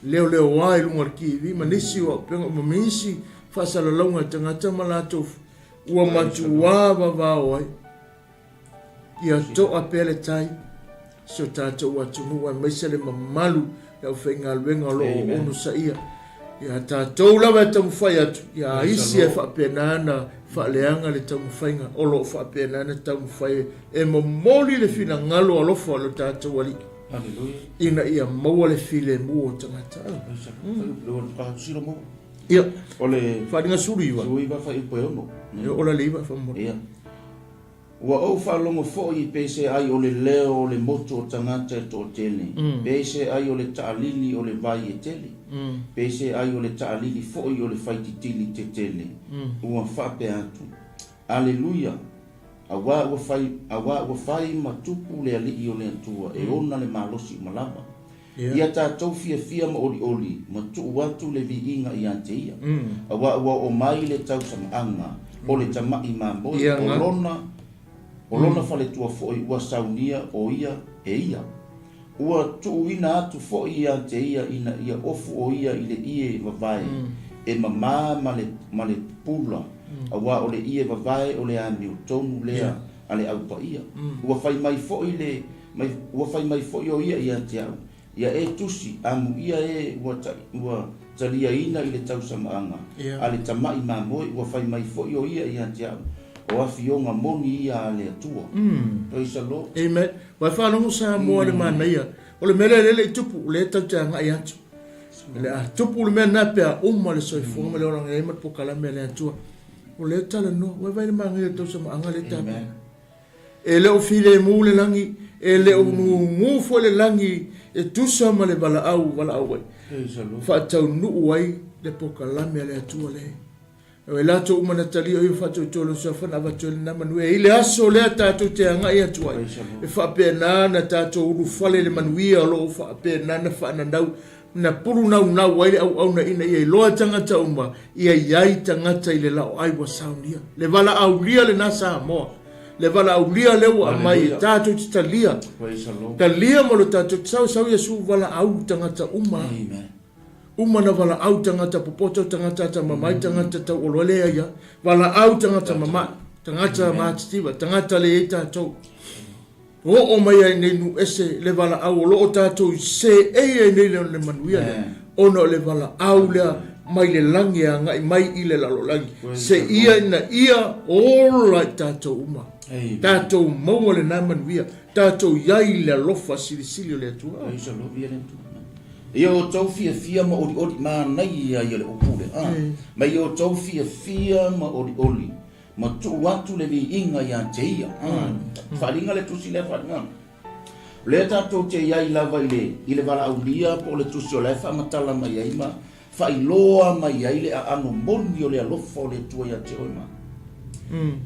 leo wai lunga ki vi manisi wa penga mamisi fa sala longa tangata malato wa matu wa va oi ia to apele tai so tato wa tumu wa mesele mamalu ya fenga lwenga lo onu saia ia tato lava tamu fai atu ia isi e fa penana fa leanga le tamu fainga o lo fa penana tamu fai e momoli le fina ngalo alo fa lo tato wali ina ia maua le file mu o tangata ia ole fa dinga suri iwa fa ipo ono ola le iwa fa mo ia wa o fa longo fo I pese ai ole leo le moto o tangata to tele pese ai ole taalili ole vai e tele pese ai ole taalili fo I ole fai titili te tele ua fa pe atu aleluia awa wa fai matupu le ali ole atua e ona le malosi malava ia tātou fia ma oli ma tu watu le viinga I ante ia awa o mai le tau samaanga o le tamai mambo o lona fale tua foi ua saunia o ia e ia ua tu ina atu foi ia te ia ina ia ofu o ia ile ie vavae e mama male pula awa ole ie vavae ole ami tomu lea ale au pa ia ua fai mai foi le ua fai mai foi o ia te au ia e tusi amu ia e ua talia ina ile tau samaanga ale tamai mamoi ua fai mai foi o ia te au o afionga moni ia le atua. Praise the Lord. Amen. Wa fa no sa mo le mana ia. O le mele le tupu le tau tanga ia atu. le a tupu le mea na pe a le soifua ma le ona ngai ma pokala me le atua o le tala no wa vai le mangi to sa anga le tapa e le o file mu le langi e le o mu fo le langi e tusa ma le wala au fa tau nu wai le pokala me le atua le e la to umana tali o fa to tolo sa fa na va tolo na manu e le aso le tato te anga ia tua e fa pe na tato u fale le manui o lo fa pe na fa na dau na puru na wai au na ina ia loa tangata umba ia iai tangata ile lao ai wa saunia le vala au lia le nasa mo le vala au lia le wa mai tato titalia talia mo lo tato sau yesu vala au tangata umma uma na vala au tangata popoto tangata ta mamai tangata ta olole ia vala au tangata mama tangata mativa tangata le eta to o mai ai nei nu ese le vala au lo tato se e nei le manuia ono le vala au le mai le langi anga mai ile la lo langi se ia na ia all tato uma tato mo le na manuia tato yai le lofa sili le tu Yo tau fia ma ori ma nai ia le opule ma yo tau fia ma ori ma tu watu le inga ya teia faringa le tusi le faringa le tato te ia lava ile vala aulia po le tusi le fa matala mai ai ma fa iloa mai ai le anu monio le alofo le tua ya te oima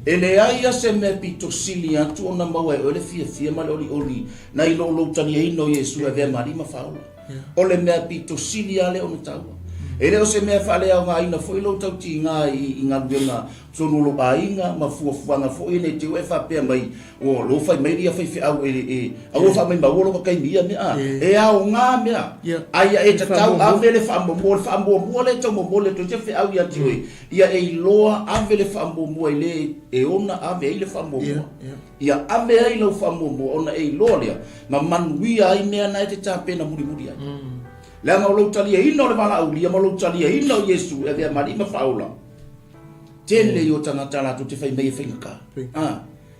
ele ai se me pitosili atu ona mau e le fia ma le ori na ilo lo tani e no Yesu e ve mari ma faula o le mea pitosili ale o mataua e leo se mea whale au ngā ina fo ilo tau ti ngā i ngā luenga sonolo a inga ma fuafuanga fo ine te ue whapea mai o lo whai mai ria whai au au wha mai mawolo ka kai mia mea e au ngā mea aia e tatau avele whaambua le tau momole to te whi au ia te ue ia e loa avele whaambua le e ona ave e le whaambua ia ave e ilo whaambua ona e loa lea ma manuia ai mea na e te tāpena muri ai la ma lo talia ino le mala aulia ma lo talia ino Yesu e vea mari ma faula tele yo tanga tala tu te fai mei finka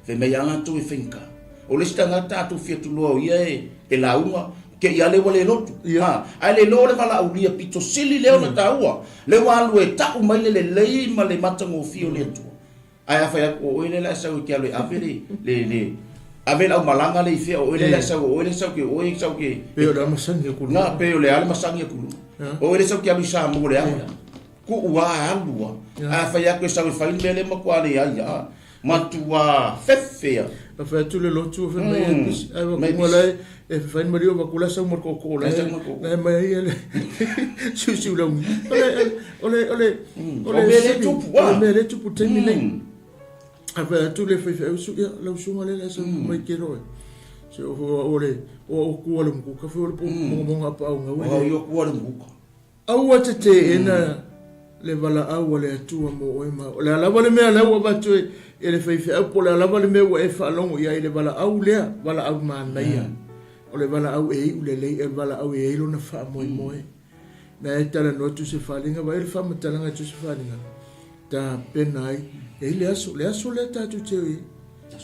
fe mei anga tu finka o le stanga ta tu fiatu lo ia e la uma ke ia le wale lotu ai le lo le mala aulia pito sili le ona taua le walu e ta mai le lei ma le matango fio le tu ai fa ya o ile la sa ke ale avere le Avel au malanga le fia o ele sa o ele sa ke o ele sa ke pe o la masanga ku na pe o le ale masanga ku o ele sa ke abi sa mo le ala ku wa alua a fa ya ke sa fa ile ma ku ale ya matua fefea fa tu le lotu fe mai mo le e fa in mario va kula sa mo ko la na mai ele su la ole tu pu terminer Ava tu le fai su ya la usuma le sa mai kero se o ku ala mu ka fo mo nga pa nga o yo ku ala mu au te ena le vala au le tu mo o ma la la vale me la wa ba tu e le fai po la vale me wa e fa longo ya le vala au le vala au ma na ya o le vala au e le vala au e lo na fa mo na e tala no tu se fa linga va e fa matala nga tu se fa linga ta penai e le aso le tatu te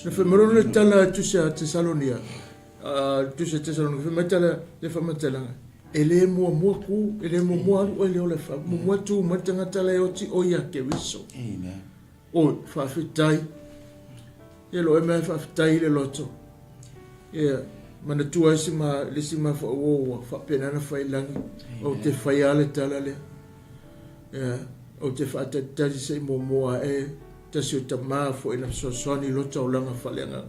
na femero le tala tu se a Tesalonia tu se Tesalonia fematala le famatala ele mo ku ele mo o ele o le fa mo tu mo tanga tala o ti o ya ke wiso amen o fa fitai e lo me fa fitai le loto e mana tu ai sima le sima fa o fa pena na fa ilangi o te fa ya le tala le o te fa ta se mo e tasi o tama fo ina sosoni lota o langa falenga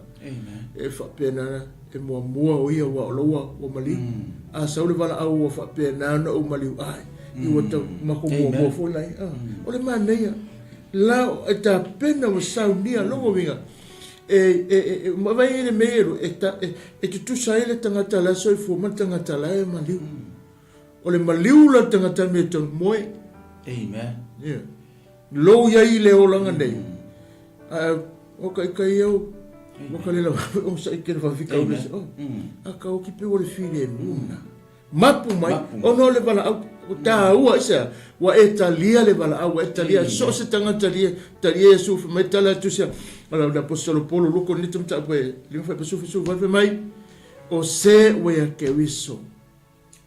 e fa pena e mua o ia wa loa o mali a saule vala au o fa pena no o mali ai i wata mako mua fo lai o le maneia la e ta pena o saunia longo vinga ma vai ele mero e tu sai le tangata la so fo ma tangata la e mali o le maliu la tangata me to moe amen lo ya ile o langa nei o kai eu o kai la o sai que va ficar o a ka o ki pe o le fine muna mapu mai o no le bala o ta ua sa wa etalia le bala au etalia so se tanga talia su me tala tu sia ala da apostolo Paulo lo con nitum ta pe li fa su va mai o se we ke wiso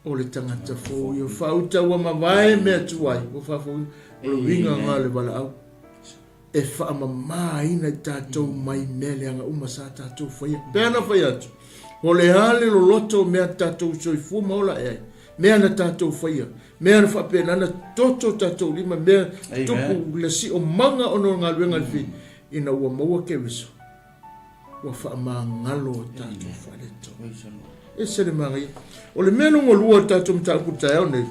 o le tangata fo yo fauta wa mavae me tuai o fa fo o winga nga le bala au e fa mama ina tatou mai mele anga uma sa tatou fa pena fa ya o le hale lo loto me tatou so fu mola e me ana tatou fa ya me ana fa pena na toto tatou lima me tupu le si o manga ono nga wenga fi ina wa mo ke wiso wa fa mangalo tatou fa le to e se le mari o le meno ngolua tatou mtakuta ya ne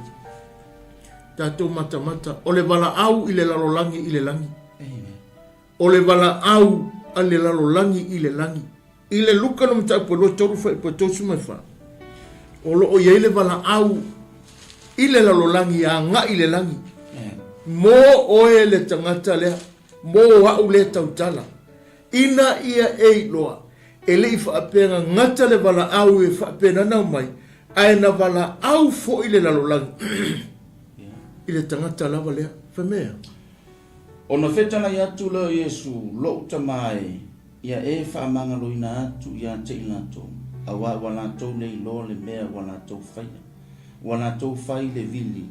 tatou mata o le bala au ile lalolangi ile langi o le bala au ale lalolangi ile langi ile luka no mtaku lo toru fa po to suma fa o lo o ile bala au ile lalolangi ya nga ile langi mo o ele tangata le mo wa ule tautala ina ia e loa ele i whaapenga ngata le wala au e whaapena nau mai ai na wala au fo ile lalolangi ile tangata lava lea whamea ona fetana ya tu lo Yesu lo tamai ia e whaamanga loina atu ia te inato awa wana tau nei lo le mea wana tau whaia wana tau whai le vili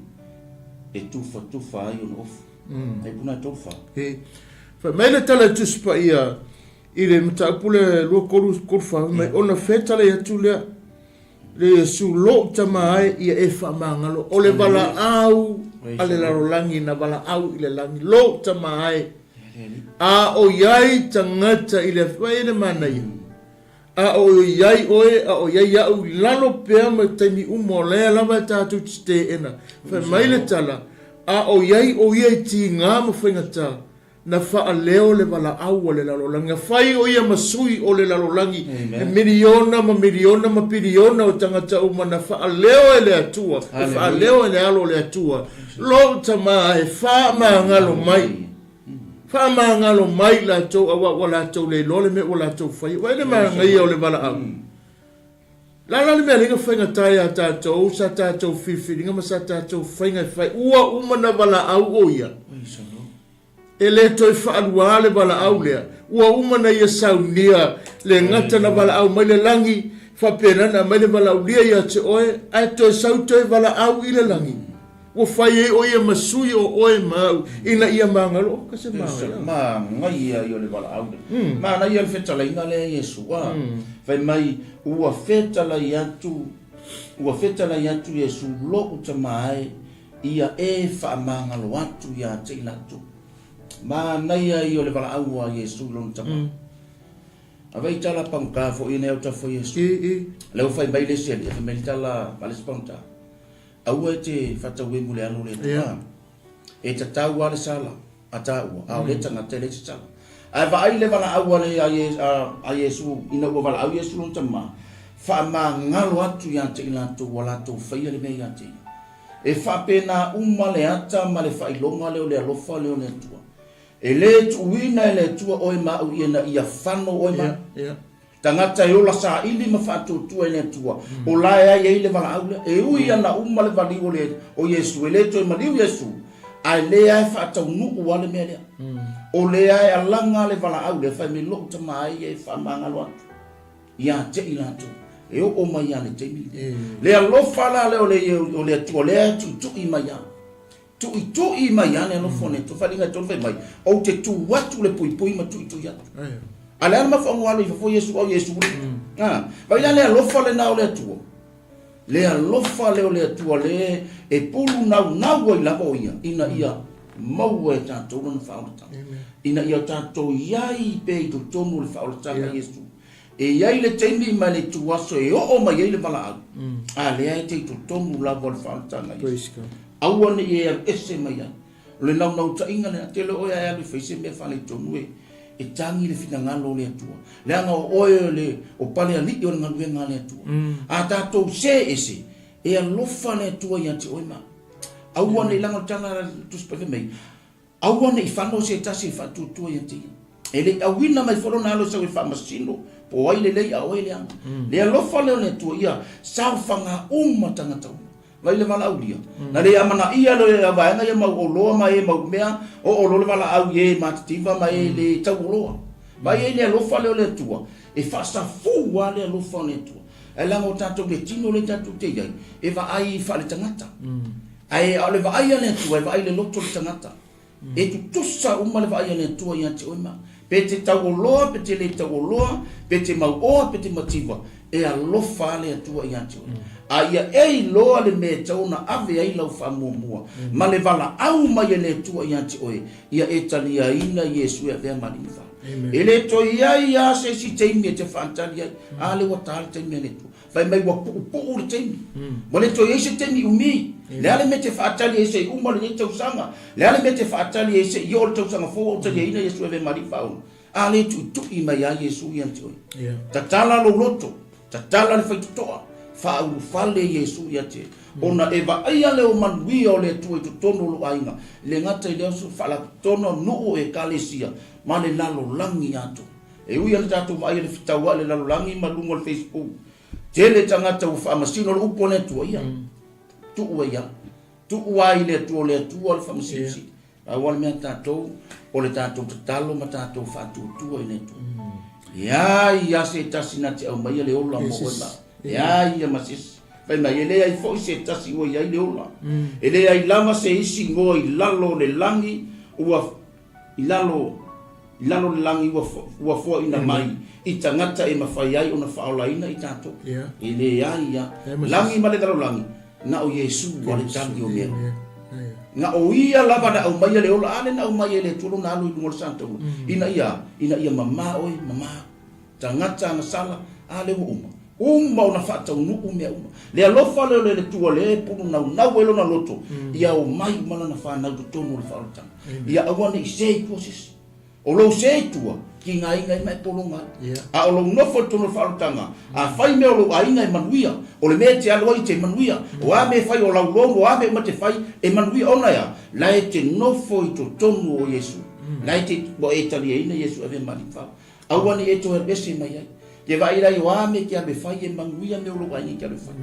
e tufa ai on ofu e puna tau wha whamea le tala tuspa ia ile mtaapule lua korufa mai ona fetala ya tu lea le Yesu lo tamai ia e whaamanga lo o le wala au ale lalolangi na wala au ile langi lo tamai a o yai tangata ile whaere mana ia a o yai oe a o yai au lalo pea ma taimi umo lea lava tatu tite ena wha maile tala a o yai o yai ti ngā ma whaingata na wha leo le wala au o le lalolangi a whai o ia masui o le lalolangi e miliona ma piriona o tangata uma na wha leo e le atua e wha leo e le alo le atua lo tamai wha maangalo mai fa mangalo mai la to awa wala to le lole me wala to fai wa le manga ia o le bala au la le me linga fai ngata ya ta to sa ta to fifi linga ma sa ta to fai ngai fai ua uma na bala au o ia ele to fa alwa le bala au le ua uma na ia saunia le ngata na bala au mai le langi fa pena na mai le bala au dia ia te oe ai to sau to bala au ile langi o fai o ia masui o oe mau ina ia mangalo ka se ma ngai ia yo le bala au ma na ia fetala ina le Yesu wa fai mai ua fetala yatu Yesu lo utamai ia e fa mangalo atu ya te latu ma na ia yo le bala au wa Yesu lo utamai avai tala pangka fo ina uta fo Yesu le fai mai le se le mai tala pale sponta au te fatawe mule alo le tua e te tau ale sala ata ua au le tanga te le sala ai va ai le vala au ale a Yesu ina ua vala au Yesu lon tama fa ma ngalo atu ya te ila tu wala tu faia le mea te e fa pena uma le ata ma le fa ilonga le le alofa le le tua e le tu wina le tua o ma u ina ia fano o ma tangata yo la sa ili ma fatu tu ene tua o la ya ye le vala au e u ia na uma le vali o Yesu le to ma liu Yesu ai le ai fatu nu o le mele o le ai alanga le vala au le fa mi lo ta mai e fa manga lo ya te ila tu e o ma ya le te mi le alo fala le o le tu le tu i ma ya tu i ma ya ne no fone to fa linga to fa mai o te tu watu le pui ma tu ya ala ma fa ngalo fo Yesu o Yesu ba ila le lo fa le na o le tu le lo fa le o le tu le e pulu na o ila o ia ina ia mau e ta to no fa o ta ina ia ta to yai pe to tomu le fa o ta Yesu e yai le teimi ma le tu aso e o ma yai le bala a le ai te to tomu la vol fa o ta Yesu au ne e ese ma ya le na ta inga le te lo ya le fa se me fa le to nu e tangi le fina ngalo le atua le anga o le o pale ali o ngalu ngale atua a tatou se ese e alofa le atua ia te oima au ane langa tanga tu speve mai au ane i fano se tasi fa tu tu ia te ele au wina mai foro na lo sa we fa masino po ai le a o le anga le alofa le atua ia sa fanga tanga tau vai le mala ulia na le amana ia le vaenga ia mau oloa mai mau mea o lo le mala au ye matativa mai le tau oloa vai ele lo fa le tua e fa sa fu wale lo fa le tua e la mo tato le tino le tato te ia e va ai fa le tangata ai ole va ai le tu va ai le loto le tangata e tu tosa uma le va ai le tu ia te oima pe te tauloa pe te le tauloa pe te mau o pe te mativa e a lofa le tu ia te oima aia e loa le me tauna ave ai lau fa mua ma le vala au mai le tu ia te oe ia e tali ina Yesu e ve maliva ele to ia se si teimi te fantali ale wa tal teimi le tu vai mai wa pu le teimi mo le to ia se teimi umi le ale me te fantali se uma le te usanga le ale me te fantali se yo te usanga fo te ina Yesu e ve maliva ale tu i mai ia Yesu ia te oe tatala lo loto tatala le fai toa fa u fale Yesu ia te ona eva ia le o manuia o le tu tu tono lo ainga le ngata ile so fala tono no e kalesia ma le lalo langi atu e uia le tatu mai le fitaua le lalo langi ma lungo le Facebook tele tangata u fa masino lo upone tu ia tu ia tu ai le tu le fa masisi a wal me tatu o le tatu talo ma tatu fa tu ile tu ia se tasina te au mai le ola mo ola ia masis vai mai ele ai foi se tasi o ia le ola ele ai lama se isi ngo i lalo le langi ua ilalo le langi ua fo ina mai i tangata e mawhai ai ona whaola ina i tato ele ia langi ma le taro langi na o Yesu wa le tangi o mea nga o ia lava na au mai le ola ale na au mai le tulu na alu i lungo le santo ina ia mama oi mama tangata na sala ale mo uma ona fata unu umea le alofa le tua le punu na welo na loto ia o mai mana na fa na tonu le falta ia awane sei courses o lo sei tua ki ngai mai polonga a o lo no foto no falta a fai me o lo ainga e manuia o le mete alo i te manuia o a me fai o la longo a me mate fai e manuia ona ia la e te no foi to tonu o Yesu la e te bo e tali ina Yesu ave manifa awane e to erbesi mai ai ke vai rai o ame ke ame fai e manguia me o lo ai ke ame fai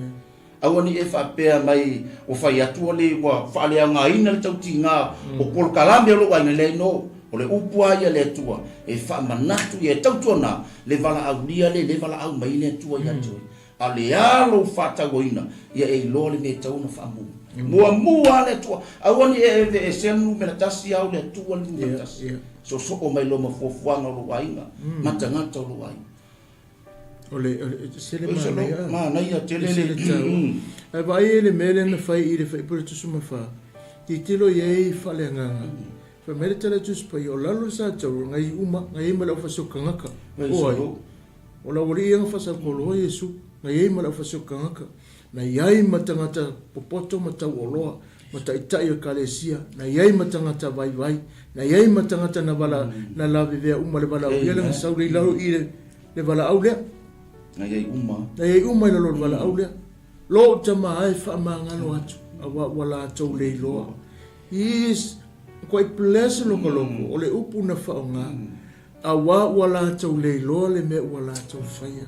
awani e fa pe mai o fai atu le wa fa le nga ina le tautinga o pol kalambe o lo ai le no o le upua ia le tua e fa manatu e tautona le vala aulia le vala au mai le tua ia tu ale alo fa tagoina ia e lo le me tauna fa mu mua le tua awani e senu me tasi au le tua le tasi so o mai lo ma fofuanga lo ai matanga to lo ai ole sele ma na ia tele e vai ele mele na fai ile fai por tu suma fa ti tilo ye fa le nga fa mele tele tu spa yo lalo sa tau ngai uma ngai mala fa so kanga o la wori yang fa sa ko lo Yesu ngai mala fa so kanga na yai matangata popoto mata oloa mata itai o kalesia na yai matangata vai na yai matangata na bala na la vive uma le bala o yela sauri lalo ile le bala au le na ye uma le lo wala au le lo tama ai fa mangalo atu awa wala tau le lo is quite blessed lo koloko o le upu na fa nga awa wala tau le lo le me wala tau faia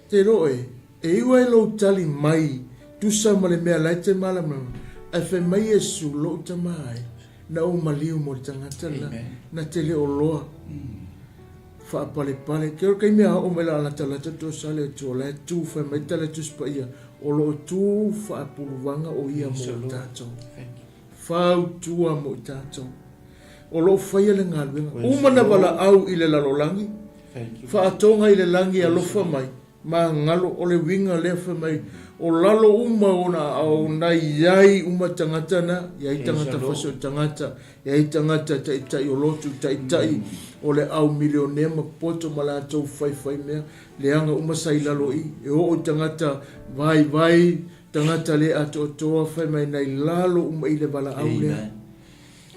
te roe e iwa lo tali mai tu sa male me la te mala ma a fe mai Yesu lo tama ai na o maliu mo tangata na te le o loa fa pale ke kai mea o mela la tala to sale to la tu fa metale tu spa ia o lo tu fa pulwanga o ia mo tato fa tu mo tato o lo fa ia le ngalwe o mana bala au ile la lolangi fa tonga ile langi a lo fa mai ma ngalo o le winga le fa mai o lalo uma ona au na yai uma tangata na yai tangata faso tangata yai tangata tai o lotu tai o le au milioner ma poto mala tau fai mea le anga uma sai lalo i e o tangata vai tangata le ato toa fai mai nei lalo uma i le bala au le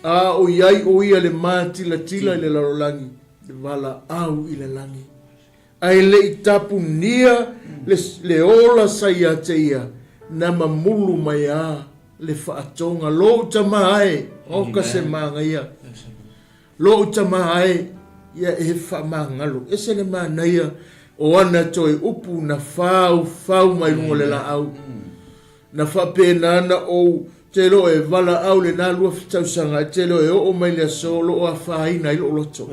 a o yai o ia le mati la tila i le lalo langi le bala au i le langi ai le itapu nia le ola saia teia na mamulu mai a le whaatonga lo tamae o ka se manga ia lo tamae ia e whamangalo e se le mana ia o ana toi upu na fau mai lungo le la au na whapenana o te lo e vala au le nā lua fitausanga, te lo e o mai le aso lo o a whaina i lo loto.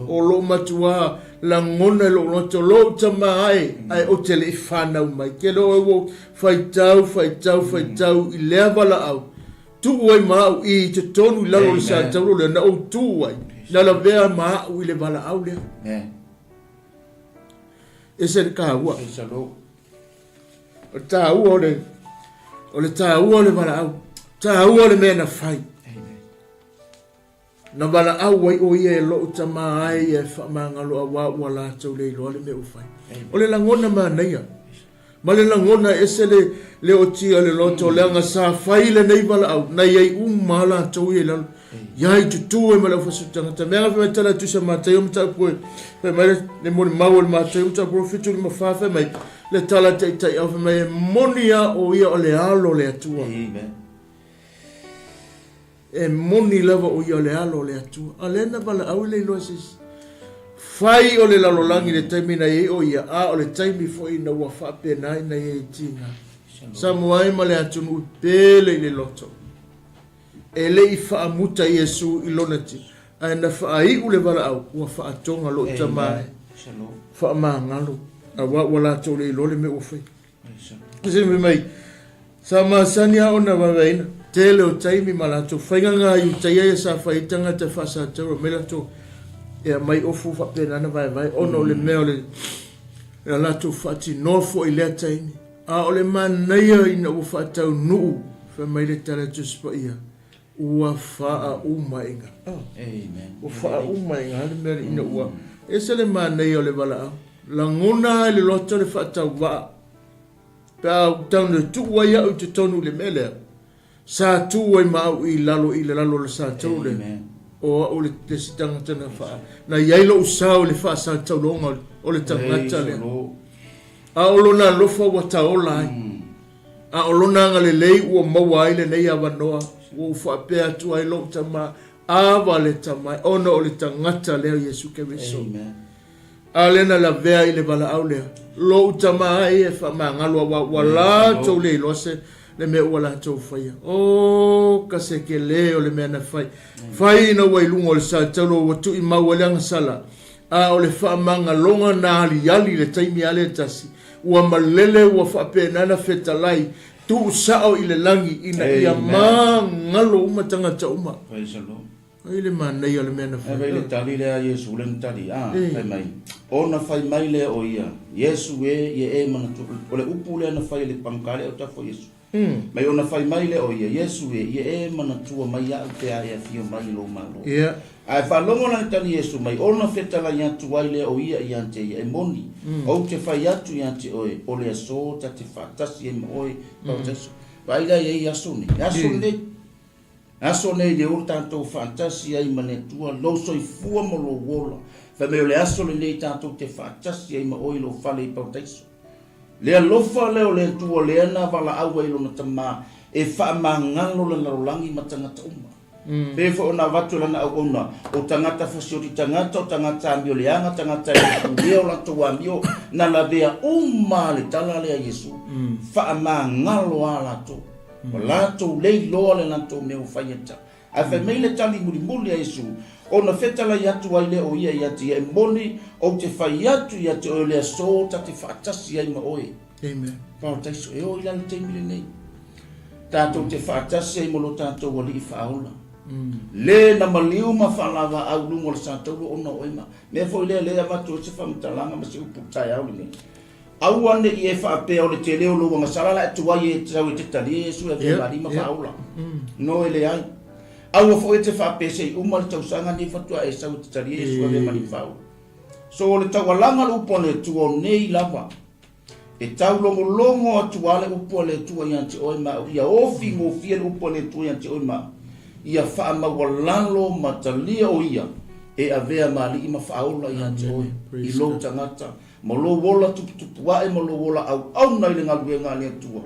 O lo matua la ngona lo loto, lo tamai ai o te le i whanau mai. Ke lo e wo whaitau i lea vala au. Tu ai mau i te tonu i lalo le sa tauro le na o tu ai. Na la vea mau i le vala au lea. E se le kāua. O tāua o le tāua o le vala au. Tāua le mea na whai. Na vala au ai o ia e lo tama ai e whamangalo a wā la tau le ilo le mea o whai. O le langona maa neia. Ma le langona ese le o tia le loto le anga sa whai le nei vala au. Na iei umala tau i lalo. Iai tutu e ma le whasutanga. Ta mea me tala tu sa mātai o mta poe. Pe mai le moni mau le mātai o mta profitu le mawhawha mai. Le tala teitai au mai e monia o ia o le alo le atua. E moni lava o ia le alo le atua. A lena vala au le ilo asis. Fai o le lalolangi le taimi na e o ia a o le taimi fo i na ua whape na i na e tina. Samuai ma le atunu pele i le loto. E le i wha amuta Iesu i lonati. A na wha i ule vala au ua wha atonga lo tamai. Wha maa ngalo. A wala tau le ilo le me ufai. Kise me mai. Sa maasania o na wawaina. Tele o taimi malato. Whainga ngā i taia e sa whaitanga te whasa tau. Melato. E mai ofu whapena na vai. Ono o le mea o le. E lato whati nofo i lea taimi. A o le manaia ina u whatau nuu. Wha mai le tala tuspa ia. Ua whaa umainga. Amen. Ua whaa umainga. Hale mea ina ua. E se le manaia o le wala au. Langona le loto le whatau waa. Pea taunu le tu wai au te tonu le mele. Sa tu wai mau i lalo le sa tau le. O le te sitanga tana wha. Na iailo usau le wha sa tau longa o le tangata le. A olona lofa wa taola ai. A olona nga le lei ua maua ai le nei awanoa. Ua wha pea tu ai lo tama. Awa le tamai. Ona o le tangata leo Yesu Keriso. Amen. Alena la vea i le vala au lea. Lo tama ai e wha mangalua wa la tau le ilose. Le mea ua la tau whaia. O kase ke leo le mea na whai. Whai na wailunga o le sa talo watu i maua leanga sala. A o le wha manga longa na ali le taimi ale tasi. Ua malele ua wha penana fetalai. Tu usao i le langi ina ia mangalo umatanga ta uma. Praise the Lord. Ai le manei o le mea na whai. Ai le tali lea Yesu le tali. Ai mai. O na whai mai lea o ia. Yesu e manatu. O le upu lea na whai le pangkale o tafo Yesu. Mai o na whai mai lea o ia. Yesu e manatua mai a pea e a fio mai lo malo. Yeah. Ai whalongo na tani Yesu mai. O na whetala i atu ai lea o ia i ante ia e moni. O te whai atu i ante oe. O lea so ta te whatasi e oe. Vai la e asone. Asone. Aso nei le ora tanto fantasia i manetua lo soi fua mo lo wola. Fa me le aso le nei tanto te fantasia i ma oilo fale i pautaiso. Le alofa le o le tua le ana vala awa ilo na tama e fa mangalo le larolangi matangata uma. Pe fo ona watu lana au ona o tangata fasio di tangata o tangata ambio le anga tangata e leo la tua ambio na la vea uma le tala le a Yesu. Fa mangalo ala to. Lato lei loa le lato meu faieta. A fe meile tali muli a Yesu. O na fetala yatu ai le o ia yati e moni o te faiatu yati o le so ta te fatasi ai ma oe. Amen. Pao taiso e o ila le teimile nei. Tato te fatasi ai molo tato wali i faola. Le na maliu ma falava au lungo le santaulu o na oema. Me foi le amatu o se whamtalanga ma se uputai au le. Au ane i e whaapea o le te leo lua ngasala la atu ai e tau e te tali e su e vea marima whaula. No ele ai. Au a fo e te whaapea se uma le tausanga ni whatua e sau te tali e su e vea marima whaula. So le tau alanga lupo le tua nei lava. E tau longo atu ale upo le tua i ante oi ma. Ia ofi mo fia le upo le tua i ante oi ma. Ia wha ma walalo matalia o ia. E a vea mali ima whaula i ante oi. I lo tangata. Ma lo wola tupu wae ma lo wola au nai le ngalu e ngale atua.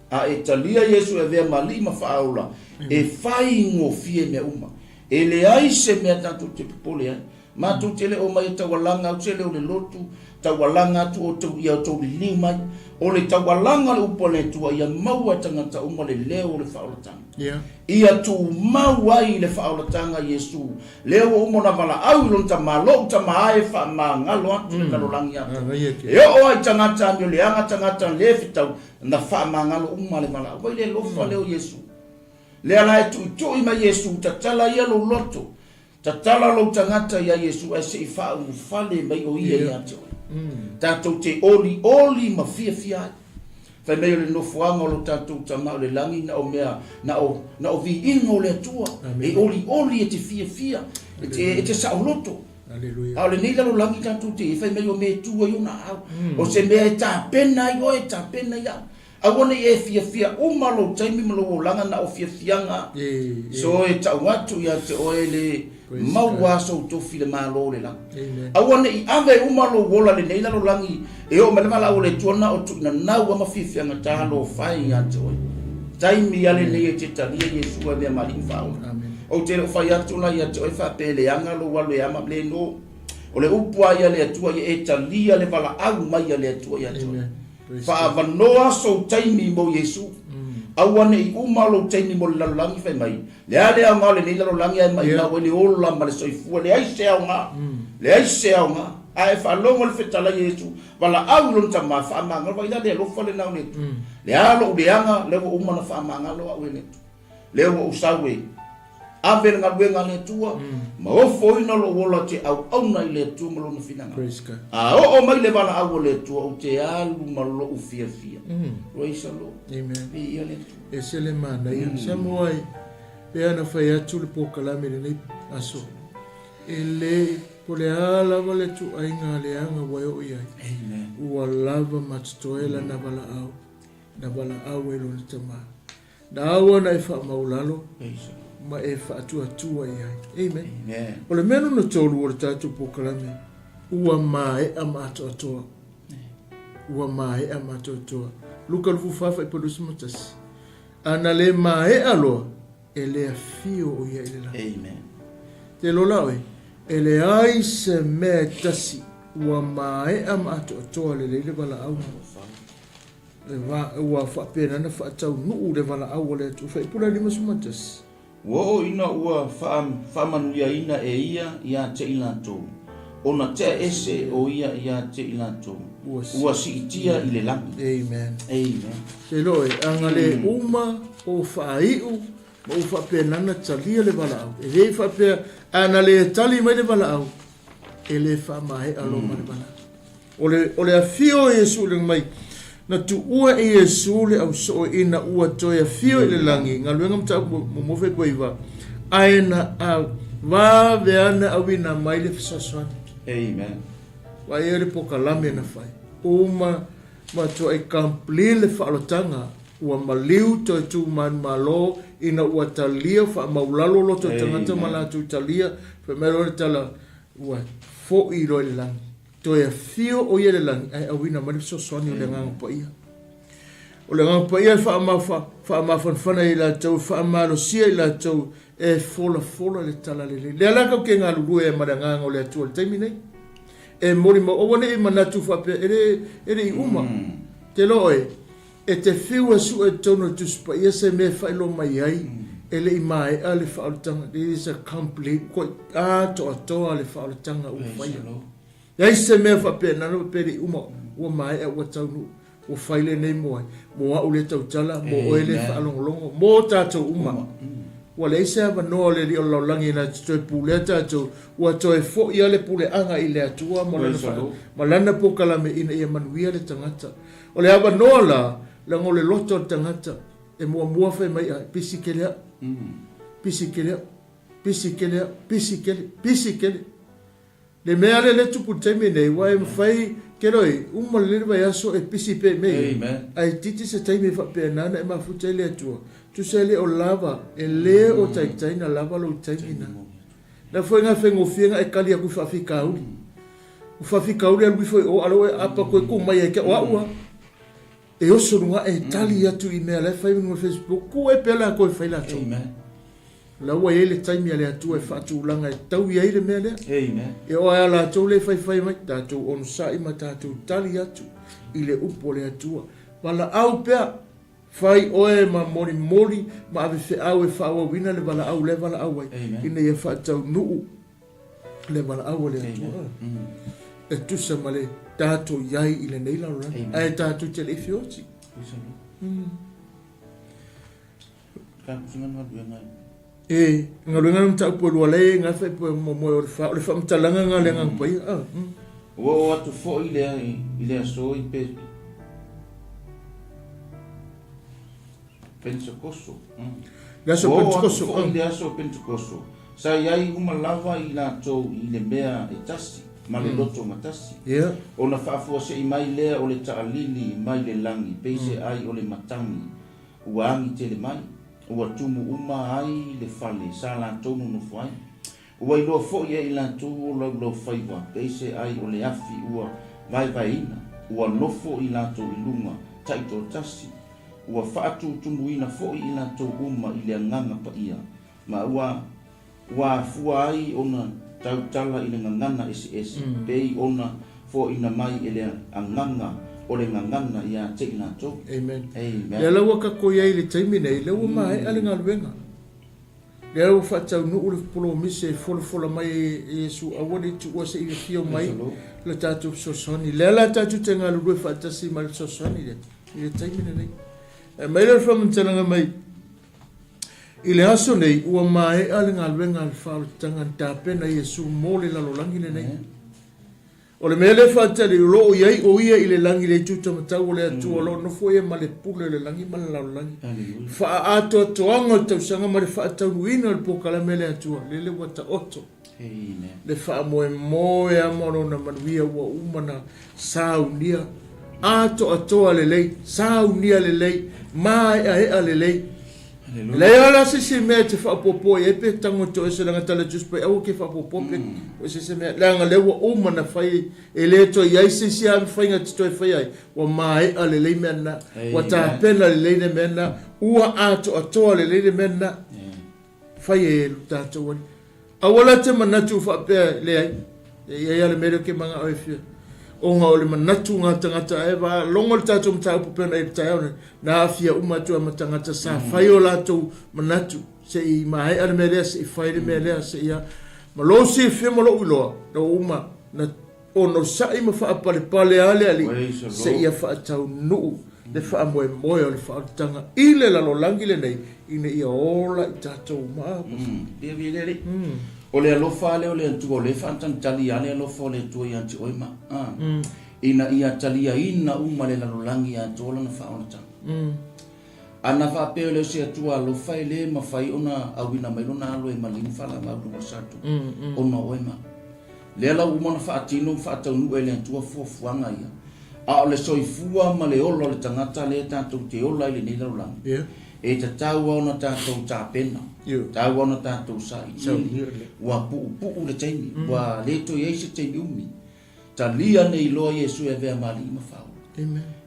A e talia Yesu e vea mali ma whaula. E whai ngo fie mea uma. E le ai se mea tanto te pipole ai. Ma tu tele o mai tawalanga au tele o le lotu. tawalanga tu o tu ia tu lima o le tawalanga le upole tu ia maua tangata uma le leo le faulatanga ia tu maua i le faulatanga Yesu leo uma na vala au lon tamalo tamae fa mangalo atu le kalolangi atu e o ai tangata mi le anga tangata le fitau na fa mangalo uma le vala o le lofa leo Yesu le ala tu i ma Yesu tatala ia lo loto tatala lo tangata ya Yesu ai se fa u fale mai o ia ia tu tatou te oli ma fia fa me le no fuanga lo tatou tama le langi na o mea na o vi ingo le tua e oli e te fia e te sauloto Haleluya. Au le nei lo langi tatou te fa me o me tua yo na o se me ta pena yo e ta pena ya awone e fia umalo taimi malo langa na o fianga so e ta watu ya te oele maua so to file malo le la awone I ave umalo wola le nei lo langi e o mele mala o le tuona o tu na na wa fianga ta lo fai ya te oe taimi ya le nei te ta ni Yesu e me mali fa o te lo fai ya tu na ya te oe fa pele anga lo walo ya ma le no o le upua ya le tua e ta lia le vala au mai ya le tua ya te fa vanoa so taimi mo Yesu awane I umalo taimi mo la langi fa mai le ale a ngale ni la langi ai mai na wele o la ma le soifu le ai se nga ai fa longo le fetala Yesu wala au lo tama fa manga va ida le lo fa le na ne le alo de anga le o umana fa manga lo a wele le o usawe ave nga wenga le tua ma o foina lo wola te au na le tu mo lo finanga o mai le bana au le tua o te alu ma lo u fia praise the Lord amen ia le e se le mana ia samoai pe ana fai atu le pokalame le nei aso ele po le ala vale tu ainga le anga wai o ia amen ua lava matutoela na vala au e lo le tama na awa na e wha maulalo ma e whaatua ia. Amen. O le menu na tolu o le tātou pokalame, ua mae a mātoatoa. Ua mae a mātoatoa. Luka lufu whawha I padusi matasi. Ana le mae aloa, e le a fio o ia ele la. Amen. Te lola oe, e le ai se mea tasi, ua mae a mātoatoa le leile wala au. Ua whapena na whaatau nuu le wala au o le atu. Whaipula lima sumatasi. Wo ina ua whamanu ina e ia te ilato. Ona te ese o ia te ilato. Ua si itia I le langi. Amen. Amen. Te loe, angale uma o whaiu, ma o whapenana talia le wala au. E le whapea, ana le tali mai le wala au. E le whamahe aloma le wala. O le afio Yesu le mai. Na tu ua e Yesu le au so ina ua toia fio I le langi. Ngā luenga mta mo mofe kwa iwa. Aina a wa veana au ina mai le fisaswani. Amen. Wa e le pokalame na fai. Uma ma to e kampli le whaalotanga. Ua maliu to e tu man malo ina ua talia wha maulalo lo to tangata malatu talia. Wha mero le tala ua fo I roi le langi. To e fio o ia le langi ai awina mani fisaswani o le nganga pa ia. O le nganga pa ia wha mafanfana I la tau, wha amalo sia I la tau e fola le tala le. Le alaka o ke ngā lulu e maranganga o le atua le taimi nei. E mori ma o wane I manatu whape ere I uma. Te loe, e te whiu asu e tono tuspa ia se me whailo mai ai. E le I mai a le whaalutanga. It is a complete, koi a toa le whaalutanga o whaia. Ia se me whape nano pere uma ua mai a ua taunu. Ua whaile nei moai. Mo a ule tau tala, mo oele whaalongolongo. Mo tātou uma. Ua le ise hawa noa le li o laulangi na toi pule tātou. Ua toi fo ia le pule anga I le atua. Malana pokalame ina ia manuia le tangata. O le hawa noa la, la ngole loto tangata. E mua whai mai a pisikelea. Pisikele. Le mea le tupu taimi nei, wai mwhai keroi, uma le vai aso e pisi pe mei. Ai titi se taimi whapea nana e mafutai le atua. Tu se le o lava, e le o taitaina lava lo taimina. Na foi ngā whengo whienga e kali aku whawhika auri. Whawhika auri alui foi o alo e apa koe kumai e kia oaua. E oso runga e tali atu I mea le whai mingo Facebook, ko e pela koe whai lato. laua ia le taimi a le atua e faatulaga e tau ia i le mea lea Amen. e o ae latou le faifai mai tatou ono saʻi ma tatou tali atu i le upu o le atua valaau pea fai oe ma molimoli ma avefeʻau e faauauina le valaau le valaau ai Amen. ina ia faataunuu le valaau o le atua Amen. e tusa ma le tatou iai i lenei lalolagi Amen. ae tatou te leifi oti Ka kusinga nga dua ngai. e galuega na mataupu e lua lei gafe po momoe o le faamatalaga ga le agapaia O atu fo i le aso i pe Pentecosto. gaso O pentekoso atu fo i le aso Pentecosto. Sa iai uma lava i latou i le mea e tasi, ma le loto ma tasi. ia O na whaafua i mai lea o le taalili mai le langi, peise ai o le matangi, ua angi te le mai, ua tumu uma ai le fale, sa la tonu no fai. Ua i loa fo ia i la tu o lau faiwa, peise ai o le afi ua vai ina, ua nofo i la tu i lunga, taito tasi, ua whaatu tumu ina fo i la tu uma i le anganga pa ia, ma ua fua ai ona tautala i le ngangana esi, pei ona fo ina mai i le anganga o le ngangana ia te ina tō. amen Amen. le laua kako ia i le taimi nei leua mae a le galuega le au faataunuu le polomise e folafola mai e iesu aua le tuua seʻi fio mai le tatou fesoasoani lea la tatou te galulue faatasi ma le fesoasoani le i le taimi lenei e mai le faamatalaga mai i le aso nei ua maeʻa le galuega a le faaoletaga ni tapena iesu mo le lalolagi lenei o le mea le faatali o loo iai o ia i le lagi le tutamatau o le atua lo nofo ia ma le pule o le lagi ma le lalolagi faaatoatoaga o le tausaga ma le faataunuina o le pokalame le atua le ua taoto Amen. le faamoemoe ama o lona manuia ua uma na saunia atoatoa lelei saunia lelei maeʻaeʻa lelei Lea la se mea te whaapopo e pe tango to e se langa tala just pe au ke whaapopo pe o se mea langa lewa o mana whai e le to iai se a whainga te toi whai ai wa mai a le lei mena wa ta pena le lei mena ua ato atoa le lei mena whai e lu tātou wani a wala te manatu whaapea le ai e ale mero ke manga oe whia o ngā o le manatu ngā tangata e wa longo le tātou mta upu pena e tai au na awhia umatua ma tangata sa whai o lātou manatu se i mahe ale me lea se i whai le me lea se ia ma lo se i whia ma lo uloa na uma na o no sai ma wha pale pale ale ali se ia wha tau nuu le wha moe moe o le wha tanga i le lalo langi le nei ina ia ola i tātou maa Ia vilele. O le alofa ale o le antua o le whaantantali ale alofa o le atua i anti oima. Ina ia talia ina uma le lalolangi a tola na whaonatanga. Ana whaapea o le se atua alofa e le mawhai ona awina mailona alo e malingu whala maulunga sato. Ona oima. Le ala umana whaatino whaataunu e le atua fuafuanga ia. A o le soifua ma le olo le tangata le tātou te ola i le nei lalolangi. E te tau ona tātou tāpena. Tau ona tātou sa ili. Wa puu le taimi. Wa leto i eise taimi umi. Ta lia nei loa Yesu e vea mali ima whau.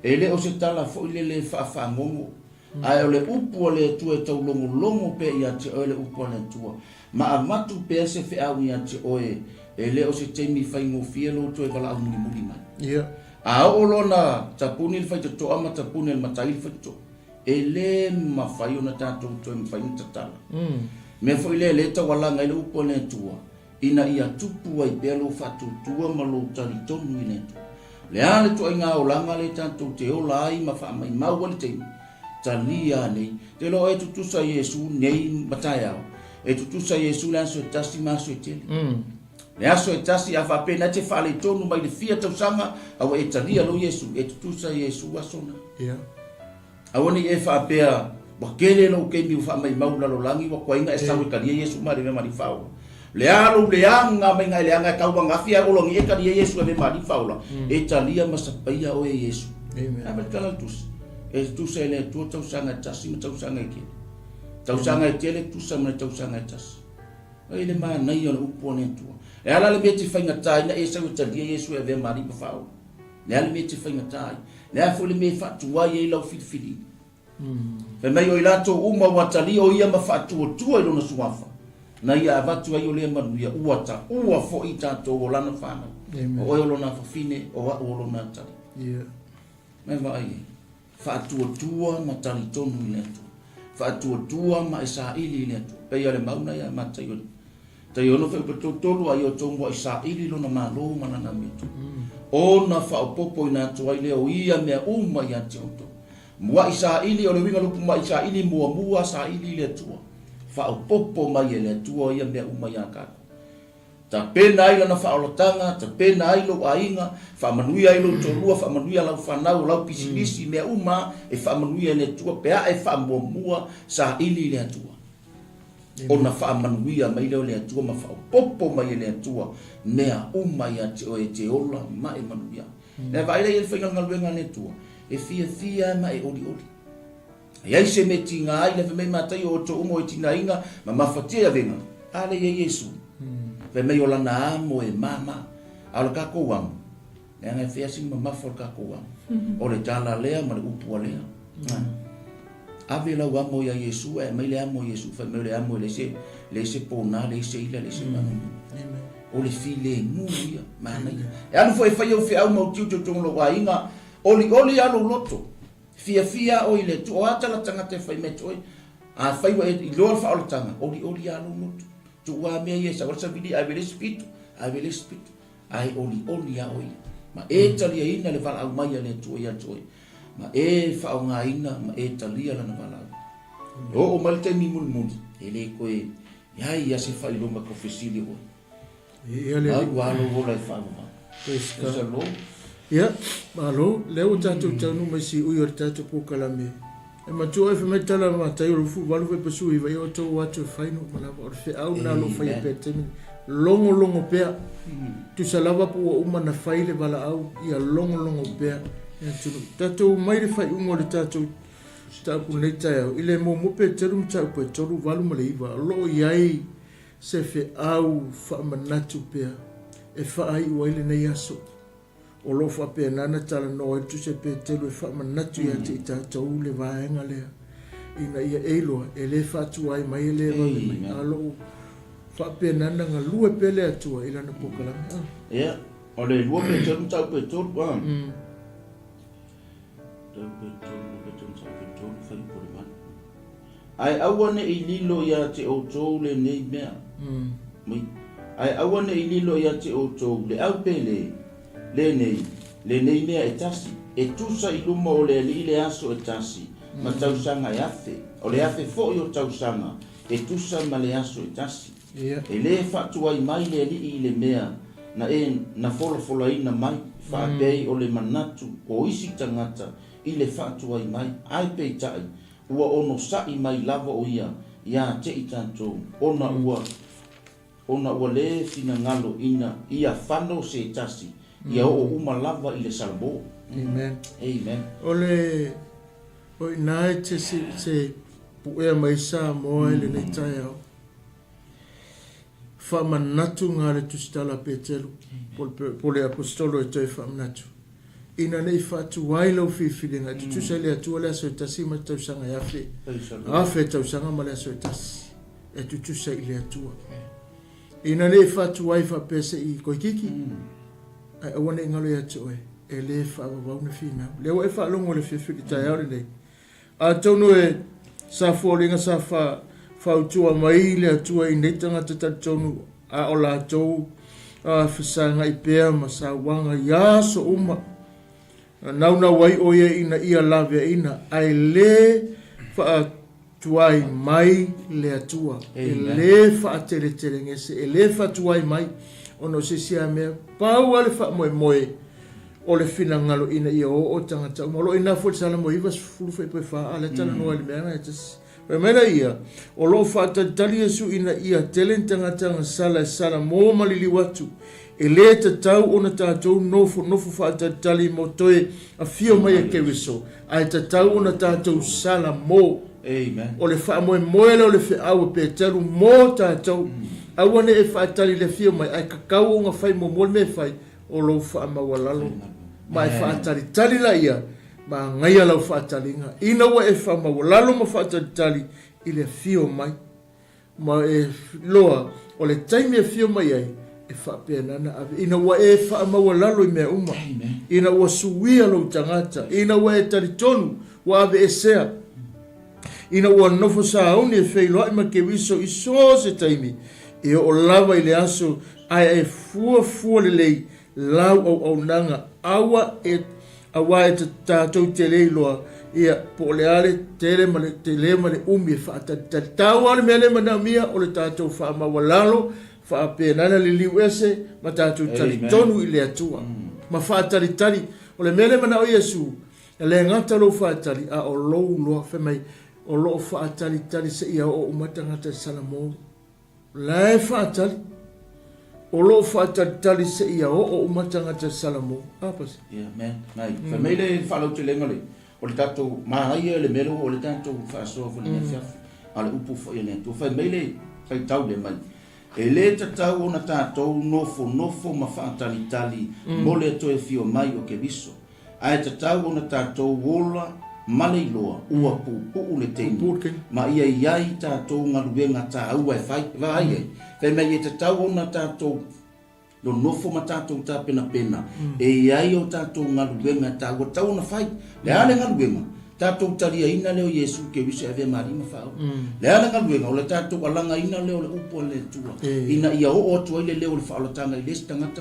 E le o se tala fo ile le whaafangomgo. Ai o le upu o le atua e tau longo pe i ate o le upu o le atua. Ma a matu pe se whiau i ate oe. E le o se taimi whaingo fia lo to e wala au muli mai. A o lona tapuni le whaita toa ma tapuni le matai le whaita toa. E le mawhai ona tātou to e mwhai tatala. Me fo ile le tawala ngai le upo le tua. Ina ia tupu ai pelo fatu tua malo tari tonu i le tua. Le ale tua inga o langa le tātou te o lai ma wha mai maua le teimi. Talia nei. Te lo e tutusa Yesu nei matai au. E tutusa Yesu le aso e tasi ma aso e tele. Le aso e tasi a whapena te whale tonu mai le fia tausanga au e talia lo Yesu. E tutusa Yesu asona. Awani e whaapea wakele lo keimi uwha mai maula lo langi wa kwa inga e sawe karia Yesu mari me mari whaua. Le alo le anga mai ngai le anga kaua ngafia olongi e karia Yesu e me mari whaula. E talia masapaia o e Yesu. Amen kala tus. E tusa ele tu tausanga tasi ma tausanga e kele. Tausanga e tele tusa ma tausanga e tasi. E le maa nai ona upo ne tua. E ala le meti whainga tai na e sawe talia Yesu e me mari whaula. Le ala meti whainga tai. Le a fo le me fatuai e lau filifili. Pe mai o ilato uma watali o ia mafatu tua ilo na suafa. Na ia avatu ai o le manuia uata ua fo itato o lana whana. O olo na fafine o a olo na tali. Mai vai fatu tua matali tonu ile tu. Fatu tua ma Israeli ile tu. Pe ia le mauna ia matayo. Tai ono fe tolu ai o tongo Israeli lo na malo mana na mitu. Ona fa popo ina tu ai le o ia me uma ia te oto. Mua Israeli o le winga lupu ma Israeli mua Israeli le tua. Fa popo mai le tua ia me uma ia kako. Ta pena ai lana fa olotanga, ta pena ai lo ainga, fa manuia ai lo tolua, fa manuia lau fanau, lau pisilisi me uma, e fa manuia le tua, pea e fa mua Israeli le tua. Ona fa manuia mai le tua, ma fa popo mai le tua, mea uma ia te o e te ola, ma e manuia. Ne vai le il whainga ngaluenga le tua. E fia ma e oli. E ai se me tinga ai le me matai o to umo e tina inga ma mafatia venga. Ale ye Yesu. Ve me yola na amo e mama. Ala ka ko wam. Ne nga fia sing ma mafol ka ko wam. O le tala lea ma le upu lea. Ave la wamo ya Yesu e mai le amo Yesu fa me le amo le se pona le se ila le se manu. O le file nuia mana. E anu foi fa yo fi au mo tiu to lo wa inga. Oli alo loto. Fia o ile tu o atala tanga te fai meto oi. A fai wa i lo fa o tanga. Oli alo loto. Tu wa me ye sa sa vidi ai vele spiritu. Ai oli a oi. Ma e tali ina le vala au mai le tu ia tu. Ma e fa o nga ina ma e tali ala na vala. O malte mi mul. Ele ko e ya se fa lo ma confesili o. Ele wa lo vola fa ma. Esa lo. Ya, malo, leo tatu tanu masi uyo tatu po kalame. E matua e me tala matai o fu valu fe pesu i vai o to watu faino mana o fe au na lo fai pete longo pe. Tu salava po uma na faile bala au ia longo pe. Ya tatu mai le fai ungo le tatu sta ku leta ile mo pe teru mta pe toru valu male iva lo yai se fe au fa manatu pe. E fa ai waile na yaso. O lo fa pe nana tala no e tu se pe telu e fa manatu ia te ita tau le vaenga lea. Ina ia eiloa, e le fa tu ai mai le mai. Alo fa pe nana nga lue pe le atua ila na pokalame. Ia, o le lua pe telu tau pe tolu ba. Tau pe tolu fai pole man. Ai awane i lilo ia te o tou le nei mea. Ai awane i lilo ia te o tou le au pe le nei mea e tasi, e tusa i luma o le le aso e tasi, ma tausanga e afe, o le afe fo i o tausanga, e tusa ma le aso e tasi. E le fatua i mai le i le mea, na fola ina mai, whaapei o le manatu, o isi tangata, i le fatua i mai, ai pei tai, ua ono sa i mai lava o ia te i tantou, ona ua le fina ngalo ia whano se tasi, ia o uma lava i le salabo. Amen. O inae te se puea mai sa moa ele nei tai au. Whamanatu ngā le tustala Petelu, po le apostolo e toi whamanatu. Ina nei whatu wailau whiwhiringa, te tusa le atua le aso e tasi ma tausanga e afe. Afe tausanga ma le aso e tasi, e tu tusa i le atua. Ina nei whatu wai whapese i koikiki, ai awane ngalo ya tsoe e le fa wa una fina le wa fa longo le fi tai au nei a tono e sa folinga sa fa utua mai le atua i nei tanga te tonu a ola tou a fisanga i pea ma sa wanga ya so uma nauna wai o ye ina ia lave ina ai le fa tuai mai le atua e le fa tele ngese e le fa tuai mai ono se sia me pau ale fa moe o le fina ngalo ina ia o tangata mo ina fo sala mo iva fulu fe pe fa ale tala no ale mena tes pe mena ia o lo fa tali Yesu ina ia telen tangata sala mo malili watu e le te tau ona tātou nofo fa tali mo toe a fio mai ke wiso ai te tau ona tātou sala mo amen o le fa mo le le fe au pe telu mo tātou awane e whaatari le fio mai, ai kakau o ngā whai mo mol me whai, o lo wha ama walalo. Mai whaatari tari la ia, ma ngai ala whaatalinga. Ina wa e whamawalalo ma whaatalitali i le fio mai. Ma e loa o le taimi e fio mai ai e whapea nana ave. Ina wa e whamawalalo i mea uma. Ina wa suwia lo tangata. Ina wa e taritonu wa ave e sea. Ina wa nofo sa auni e whailoa i ma ke wiso i so se taimi. E o lava i le aso ai e fua le lei lau au nanga awa e te tātou te leiloa ia po le ale te le male umi e whaatari tau ale mea le mana mia o le tātou whaamawalalo whaapenana le liu ese ma tātou tari tonu i le atua ma whaatari tari o le mea le mana o Iesu e le ngata lo whaatari a o lou loa whamai o lo whaatari tari se ia o umatangata salamou lai whaatari o lo whaatari se ia o umatangata salamou apas man mai whamai le whalau te lenga le o le tātou mahaia le mero o le tātou whaasoa fo le fiafi a le upu wha ia tu whamai le whai tau le mai e le tatau o na tātou nofo ma whaatari mo le to e fio mai o ke viso ai tatau o na tātou wola Maleiloa ua pupu le teini ma ia iai tātou ngaluenga tā aua e whai vai e mai e tatau o na tātou lo nofo ma tātou tā pena e iai o tātou ngaluenga tā ua tau na whai le ale ngaluenga tātou taria ina leo Iesu ke wisa ave marima whao le ale ngaluenga o le tātou alanga ina leo le upo le tua ina ia o tua ile leo le whaalatanga i les tangata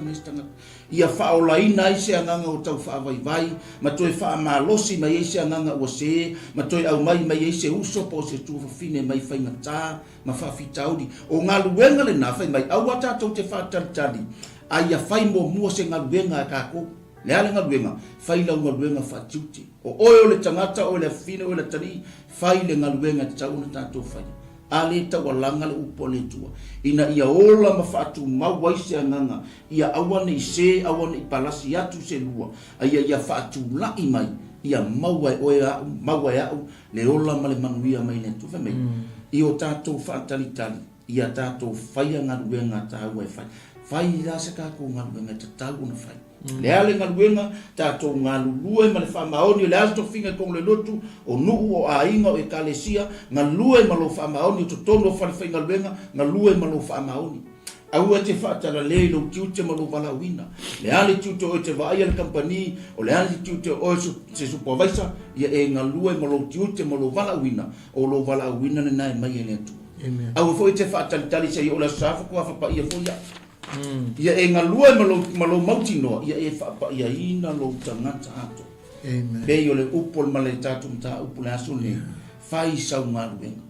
ia whaola ina i se anganga o tau whaavai ma toi wha malosi mai i se anganga o se ma toi au mai i se uso po se tua fine mai whainga tā ma whaafitauri o ngā luenga le nā whai mai au a tātou te whaatalitali a ia whai mua se ngā luenga a kako le ale ngā luenga whai lau ngā luenga whaatiuti o oe o le tangata o le fine o le tari whai le ngā luenga te tau na tātou whai ale tau alanga le upo le tua ina ia ola ma whaatu mawai se anganga ia awane i se awane i palasi atu se lua ia whaatu lai mai ia mawai au le ola ma le manuia mai ne tu whamei i o tātou whaatalitali ia tātou whaia ngā luenga tāu e whai la se kako ngā luenga te tau na whai le ale ngā luenga tātou ngā lulue ma le whamaoni le asto finga kong le lotu o nuu o ainga o e kalesia ngā lue ma lo whamaoni o totono o whalewhai ngā luenga ngā lue ma lo whamaoni au e te whaatara le lo tiute ma lo walawina le ale tiute o te vaia le kampani o le ale tiute o se supervisor ia e ngā lue ma lo tiute ma lo walawina o lo walawina ne nai mai e le atu au e fo e te whaatalitali se i o la safa kua whapa ia fo ia ia e ngalua ma lo mauti noa ia e whapa ia ina lo tangata ato pei o le upo ma le tatu mta upo le aso le whai sau ngā ruenga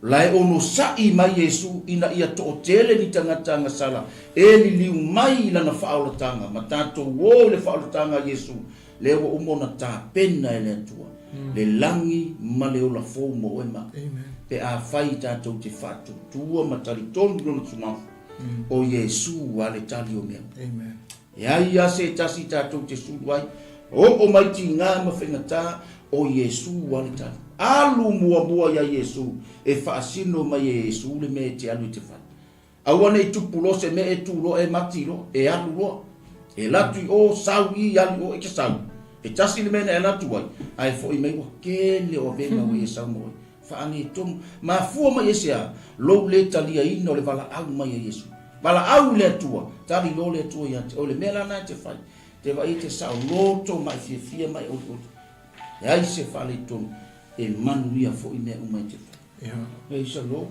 lai ono sai mai Iesu ina ia to o tele ni tangata ngasala e li liu mai lana whaolatanga ma tato wo le whaolatanga Iesu le wa umona tā pena e le atua le langi ma le ola fō mo e ma pe a whai tātou te whatu tua ma tari tonu lona tumafu o Iesu ale tali o mea. Ia ia se tasi tātou te suruai o mai ti ngā mawhengata o Iesu ale tali. Alu mua ia Iesu e whaasino mai Iesu le me te alu te whai. Awane i tupulo se me e tūro e matiro e alu roa. E latu o sau i alu o e ke sau. E tasi le mena e latu wai. Ai fo i mei wa kele o venga o e sau moi. Whaangi tomu. Ma fua mai esea, lo le talia ina o le wala au mai a Iesu. Wala au le atua, tali lo le atua ia te, o le mela na te whai. Te wai te sao loto mai fia mai o te. E ai se whale tomu, e manuia fo i mea umai te whai. E isa lo.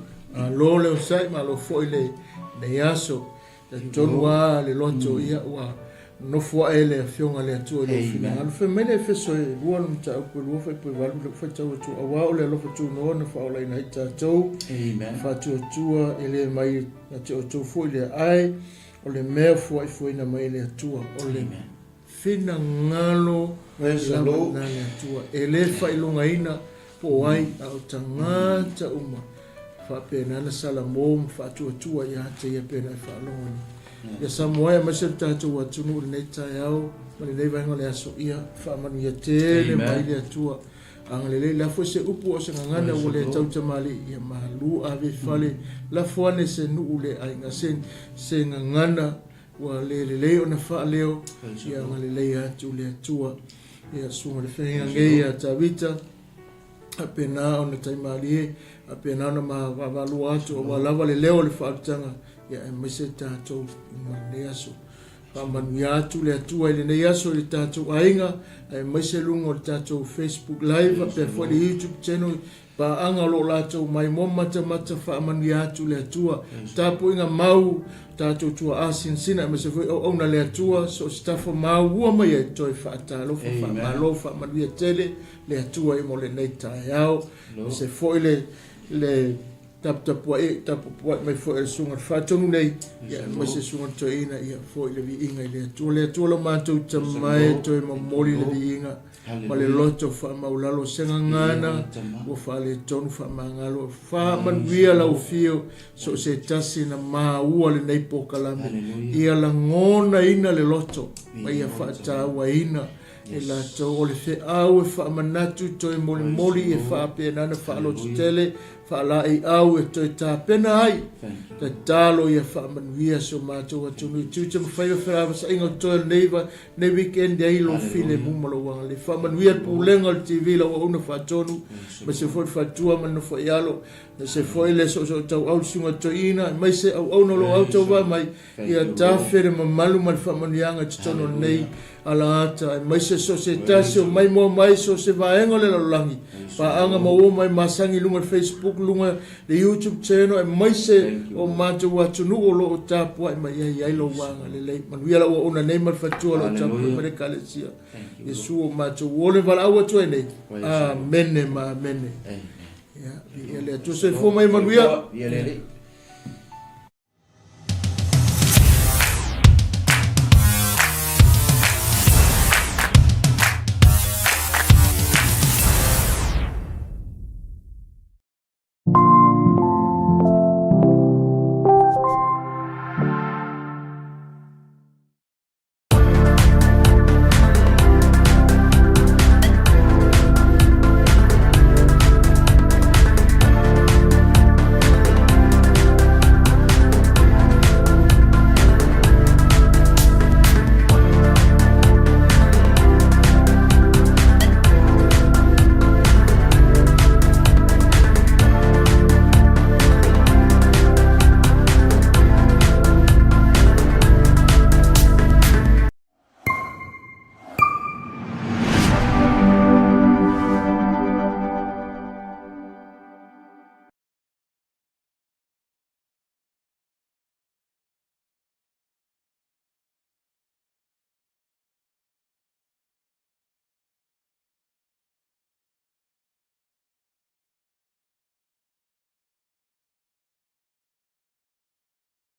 Lo le o sai, ma lo fo i le aso. Te tonu a le loto ia ua. No fua ele a fionga le atua le fina. Alo fe mene fe so e lua no mta upo lua fai po walu le fai tau atu. Awa o le alofa tu no na fa ola ina ita tau. Fa tu atua ele mai na te o tau fo ile ai. O le mea fua i fua ina mai le atua. O le fina ngalo lama na le atua. Ele fa ilunga ina po ai au tangata uma. Fa pena na salamom fa tu atua ia te ia pena fa alonga. Ya Samoa masih tahu waktu nu neta yau, mana vai ngale aso ia, faman ia tele mai le tua, angale la fo se upu o se ngana wole tau tamali ia malu ave fale, la fo ne se nu ule ai ngasen se ngana wa le ona fa leo, ia ngale le atu le tua, ia sunga le whenga ngei a Tawita, a pena o na taimarie, a pena ona mawavalu atu o walawa le leo le whaatanga, ia e maise tātou le aso. Whamanu atu le atua ile nei aso le tātou ainga, e maise lunga o le tātou Facebook Live, a pia fwere YouTube channel, pa anga lo lātou mai mo mata whamanu atu le atua, tāpo inga mau, tātou tua asin sina, me se fwere o ona le atua, so stafa mau ua mai e toi whaatalo, whamalo, whamanu ia tele, le atua i mo le nei tae au, me se fwere le tapua mai fo el sunga fatonu nei ya mai se sunga to ina ya fo le vi inga le atua lo matou tamai to mo moli le vi inga ma le loto fa maulalo senga ngana o fa le tonu fa mangalo fa man via la ufio so se tasi na ma ua le nei pokalame ia la ngona ina le loto mai ya fa taua ina e la to o le fe au e fa manatu to e moli e fa pena na fa lo tele fa la i au e to ta pena ai ta talo ia fa manuia so mato atu ni tuta fa fa sa ingo to neiva ne weekend ai lo file mumalo wa le fa manuia pulenga le tv lo una fa tonu ma se foi fa tua ma no fa yalo se foi le so tau au sunga to ina mai se au no lo auto va mai ia ta fere ma malu ma fa manuanga tono nei ala ata mai se societasi o mai mo mai so se vaenga le langi pa anga mo mai masangi lunga Facebook lunga le YouTube channel e mai se o mato watu nu o lo tapu ai mai ai lo wanga le manuia la ona nei mar fatua lo tapu mai kalesia Yesu o mato wole vala au tu nei amen ma amen ya ele tu se fo mai manuia